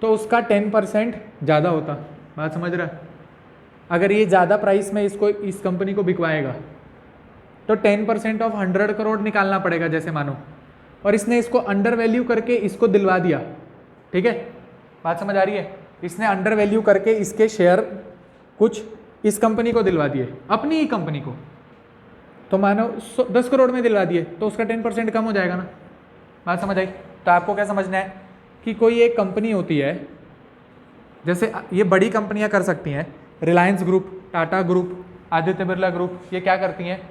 तो उसका 10% ज़्यादा होता। बात समझ रहा है। अगर ये ज़्यादा प्राइस में इसको इस कंपनी को बिकवाएगा तो 10% ऑफ 100 करोड़ निकालना पड़ेगा जैसे मानो, और इसने इसको अंडर वैल्यू करके इसको दिलवा दिया, ठीक है। बात समझ आ रही है। इसने अंडर वैल्यू करके इसके शेयर कुछ इस कंपनी को दिलवा दिए, अपनी ही कंपनी को, तो मानो 10 करोड़ में दिलवा दिए तो उसका 10% कम हो जाएगा ना। बात समझ आई। तो आपको क्या समझना है कि कोई एक कंपनी होती है, जैसे ये बड़ी कंपनियां कर सकती हैं, Reliance group, Tata group, Aditya Birla group, ये क्या करती हैं,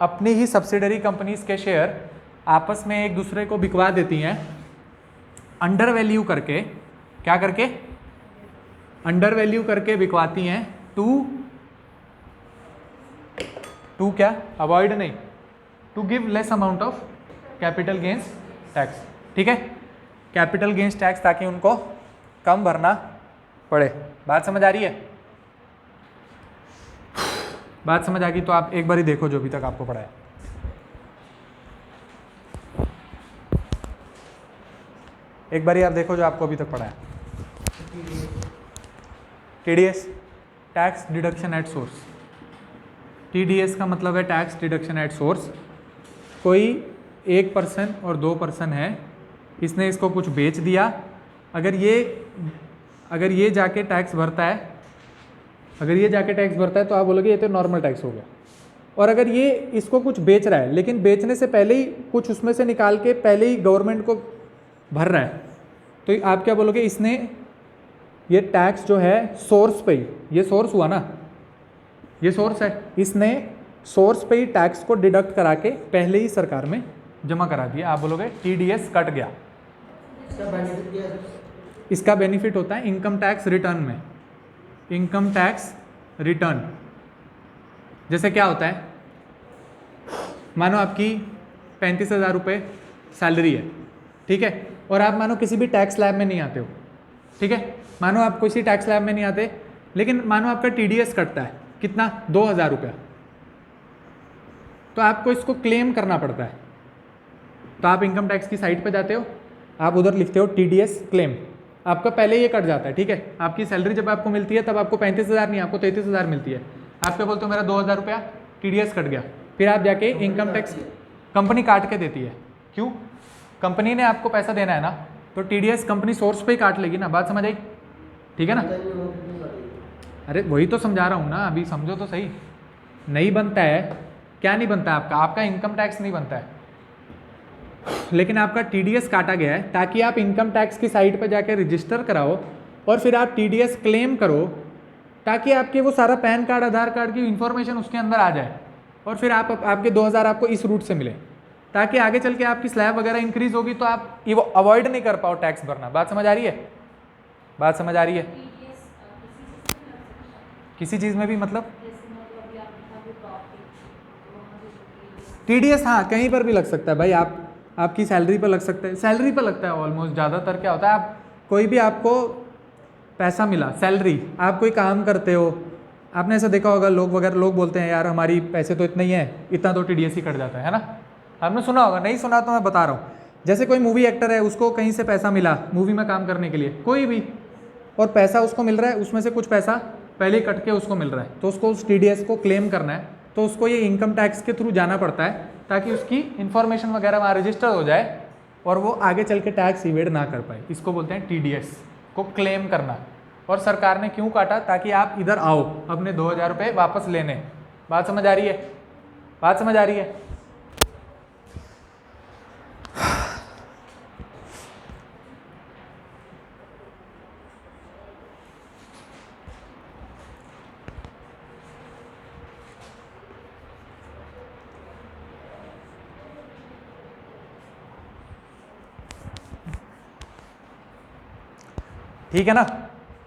अपनी ही सब्सिडरी कंपनीज के शेयर आपस में एक दूसरे को बिकवा देती हैं अंडर वैल्यू करके। क्या करके, अंडर वैल्यू करके बिकवाती हैं टू क्या, अवॉइड नहीं, to give less amount of capital gains tax, ठीक है। कैपिटल गेन्स टैक्स ताकि उनको कम भरना पड़े। बात समझ आ रही है। बात समझ आ गई तो आप एक बार ही देखो जो अभी तक आपको पढ़ा है। एक बार ही आप देखो जो आपको अभी तक पढ़ा है। TDS, tax deduction at source. TDS का मतलब है टैक्स डिडक्शन एट सोर्स। कोई एक पर्सन और दो पर्सन है, इसने इसको कुछ बेच दिया, अगर ये जाके टैक्स भरता है, अगर ये जाके टैक्स भरता है तो आप बोलोगे ये तो नॉर्मल टैक्स हो गया। और अगर ये इसको कुछ बेच रहा है लेकिन बेचने से पहले ही कुछ उसमें से निकाल के पहले ही गवर्नमेंट को भर रहा है, तो आप क्या बोलोगे, इसने ये टैक्स जो है सोर्स पे ही, ये सोर्स हुआ ना, ये सोर्स है, इसने सोर्स पे ही टैक्स को डिडक्ट करा के पहले ही सरकार में जमा करा दिया। आप बोलोगे टीडीएस कट गया। इसका बेनिफिट क्या है? इसका बेनिफिट होता है इनकम टैक्स रिटर्न में। इनकम टैक्स रिटर्न जैसे क्या होता है, मानो आपकी 35,000 रुपये सैलरी है, ठीक है, और आप मानो किसी भी टैक्स लैब में नहीं आते हो, ठीक है, मानो आप किसी टैक्स लैब में नहीं आते, लेकिन मानो आपका TDS कटता है कितना 2000 रुपया, तो आपको इसको क्लेम करना पड़ता है। तो आप इनकम टैक्स की साइट पे जाते हो, आप उधर लिखते हो TDS क्लेम, आपका पहले ये कट जाता है, ठीक है। आपकी सैलरी जब आपको मिलती है तब आपको 35,000 नहीं, आपको 33,000 मिलती है। आप क्या बोलते हो मेरा 2000 रुपया TDS कट गया, फिर आप जाके इनकम टैक्स कंपनी काट के देती है। क्यों? कंपनी ने आपको पैसा देना है ना, तो TDS कंपनी सोर्स पे ही काट लेगी ना। बात समझ आई? ठीक है ना? अरे वही तो समझा रहा हूँ ना, अभी समझो तो सही। नहीं बनता है, क्या नहीं बनता है आपका इनकम टैक्स नहीं बनता है, लेकिन आपका TDS काटा गया है ताकि आप इनकम टैक्स की साइट पर जाकर रजिस्टर कराओ और फिर आप TDS क्लेम करो, ताकि आपके वो सारा पैन कार्ड आधार कार्ड की इंफॉर्मेशन उसके अंदर आ जाए और फिर आपके 2000 आपको इस रूट से मिले, ताकि आगे चल के आपकी स्लैब वगैरह इंक्रीज होगी तो आप ये वो अवॉइड नहीं कर पाओ टैक्स भरना। बात समझ आ रही है? बात समझ आ रही है? किसी चीज़ में भी मतलब TDS हाँ कहीं पर भी लग सकता है भाई, आपकी सैलरी पर लग सकता है, सैलरी पर लगता है ऑलमोस्ट। ज़्यादातर क्या होता है, आप कोई भी आपको पैसा मिला सैलरी, आप कोई काम करते हो, आपने ऐसा देखा होगा लोग बोलते हैं यार हमारी पैसे तो इतने ही हैं, इतना तो TDS ही कट जाता है ना। आपने सुना होगा, नहीं सुना तो मैं बता रहा हूँ। जैसे कोई मूवी एक्टर है, उसको कहीं से पैसा मिला मूवी में काम करने के लिए, कोई भी, और पैसा उसको मिल रहा है, उसमें से कुछ पैसा पहले ही कट के उसको मिल रहा है, तो उसको उस TDS को क्लेम करना है, तो उसको ये इनकम टैक्स के थ्रू जाना पड़ता है ताकि उसकी इन्फॉर्मेशन वगैरह वहाँ रजिस्टर हो जाए और वो आगे चल के टैक्स इवेड ना कर पाए। इसको बोलते हैं TDS को क्लेम करना। और सरकार ने क्यों काटा? ताकि आप इधर आओ अपने 2000 रुपये वापस लेने। बात समझ आ रही है? बात समझ आ रही है? ठीक है ना?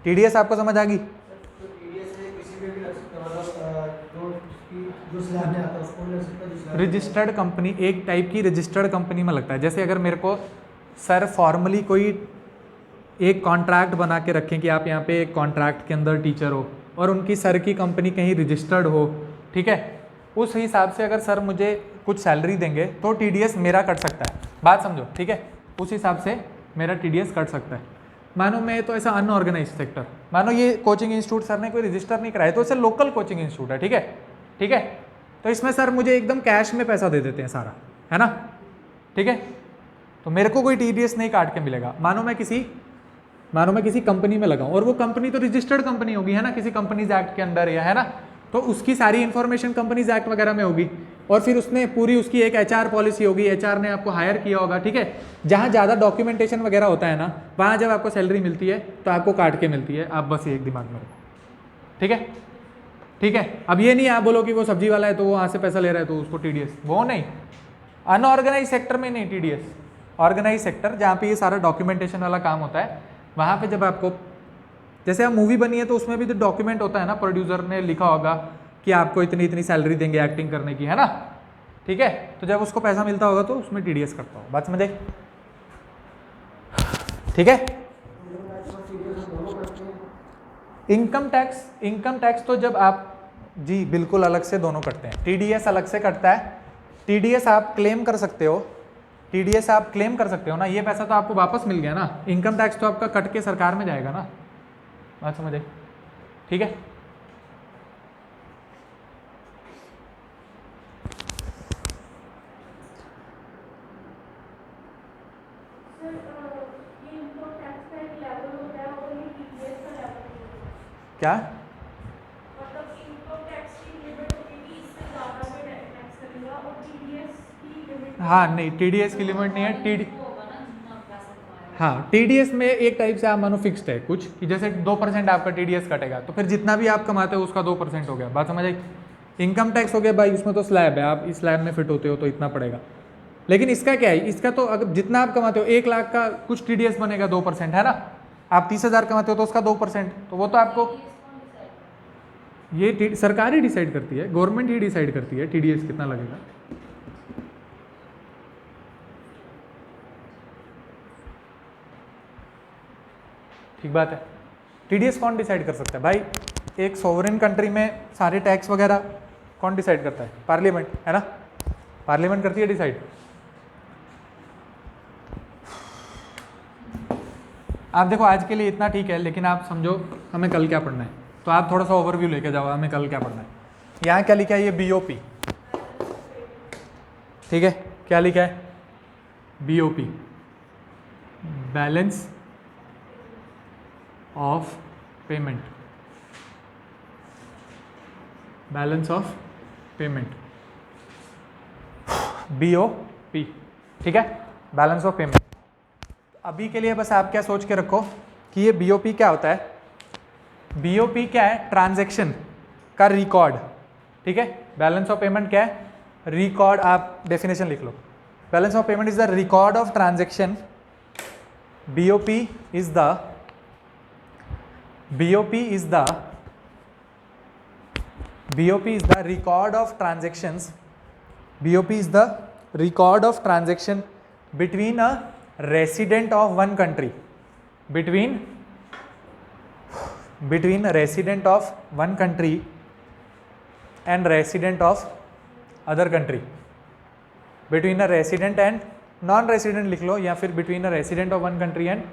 TDS आपको समझ आ गई? तो TDS है किसी पे भी लग सकता है, मतलब जो स्लैब में आता है उसको लग सकता है, जो स्लैब रजिस्टर्ड कंपनी, एक टाइप की रजिस्टर्ड कंपनी में लगता है। जैसे अगर मेरे को सर फॉर्मली कोई एक कॉन्ट्रैक्ट बना के रखें कि आप यहाँ पे एक कॉन्ट्रैक्ट के अंदर टीचर हो और उनकी सर की कंपनी कहीं रजिस्टर्ड हो, ठीक है, उस हिसाब से अगर सर मुझे कुछ सैलरी देंगे तो TDS मेरा कट सकता है। बात समझो, ठीक है? उस हिसाब से मेरा TDS कट सकता है। मानो मैं तो ऐसा अनऑर्गेनाइज सेक्टर, मानो ये कोचिंग इंस्टीट्यूट सर ने कोई रजिस्टर नहीं कराया, तो ऐसे लोकल कोचिंग इंस्टीट्यूट है, ठीक है, ठीक है, तो इसमें सर मुझे एकदम कैश में पैसा दे देते हैं सारा, है ना, ठीक है, तो मेरे को कोई TDS नहीं काट के मिलेगा। मानो मैं किसी कंपनी में लगाऊं और वो कंपनी तो रजिस्टर्ड कंपनी होगी, है ना, किसी कंपनीज एक्ट के अंदर, या है ना, तो उसकी सारी इन्फॉर्मेशन कंपनीज एक्ट वगैरह में होगी और फिर उसने पूरी उसकी एक HR पॉलिसी होगी, HR ने आपको हायर किया होगा, ठीक है, जहाँ ज़्यादा डॉक्यूमेंटेशन वगैरह होता है ना, वहाँ जब आपको सैलरी मिलती है तो आपको काट के मिलती है। आप बस एक दिमाग में रखो, ठीक है, ठीक है। अब ये नहीं आप बोलो कि वो सब्जी वाला है तो वो वहाँ से पैसा ले रहा है तो उसको TDS, वो नहीं। अनऑर्गेनाइज सेक्टर में नहीं TDS, ऑर्गेनाइज सेक्टर जहाँ पे ये सारा डॉक्यूमेंटेशन वाला काम होता है, वहाँ पे जब आपको, जैसे अब मूवी बनी है तो उसमें भी तो डॉक्यूमेंट होता है ना, प्रोड्यूसर ने लिखा होगा कि आपको इतनी इतनी सैलरी देंगे एक्टिंग करने की, है ना, ठीक है, तो जब उसको पैसा मिलता होगा तो उसमें TDS करता हो। बात समझे? ठीक है। इनकम टैक्स तो जब आप, जी बिल्कुल अलग से दोनों कटते हैं। TDS अलग से कटता है, TDS आप क्लेम कर सकते हो, TDS आप क्लेम कर सकते हो ना, ये पैसा तो आपको वापस मिल गया ना, इनकम टैक्स तो आपका कट के सरकार में जाएगा ना। बात समझ आई? ठीक है। क्या? मतलब इनकम टैक्स की लिमिट होगी कि इससे ज़्यादा भी टैक्स करेगा और TDS की लिमिट, हाँ नहीं, TDS की लिमिट नहीं है। हाँ, TDS में एक टाइप से आप मानो फिक्स्ड है कुछ, कि जैसे 2% आपका TDS कटेगा तो फिर जितना भी आप कमाते हो उसका 2% हो गया। बात समझ आई? इनकम टैक्स हो गया भाई, उसमें तो स्लैब है, आप इस स्लैब में फिट होते हो तो इतना पड़ेगा। लेकिन इसका क्या है, इसका तो अगर जितना आप कमाते हो 1 लाख का कुछ TDS बनेगा 2%, है ना, आप 30,000 कमाते हो तो उसका 2%, तो वो तो आपको ये सरकार ही डिसाइड करती है, गवर्नमेंट ही डिसाइड करती है TDS कितना लगेगा। ठीक बात है। TDS कौन डिसाइड कर सकता है भाई? एक सोवरेन कंट्री में सारे टैक्स वगैरह कौन डिसाइड करता है? पार्लियामेंट, है ना? पार्लियामेंट करती है डिसाइड। आप देखो आज के लिए इतना ठीक है, लेकिन आप समझो हमें कल क्या पढ़ना है, तो आप थोड़ा सा ओवरव्यू लेके जाओ हमें कल क्या पढ़ना है। यहाँ क्या लिखा है? ये BOP, ठीक है? क्या लिखा है? BOP, balance of payment, balance of payment, BOP, ठीक है? Balance of payment. अभी के लिए बस आप क्या सोच के रखो कि ये BOP क्या होता है? BOP क्या है? ट्रांजैक्शन का रिकॉर्ड, ठीक है? बैलेंस ऑफ पेमेंट क्या है? रिकॉर्ड। आप डेफिनेशन लिख लो, balance of payment is the record of transaction. BOP is the record of transactions. BOP is the record of transaction between a resident of one country, between a resident of one country and resident of other country, between a resident and non resident लिख लो, या फिर between a resident of one country and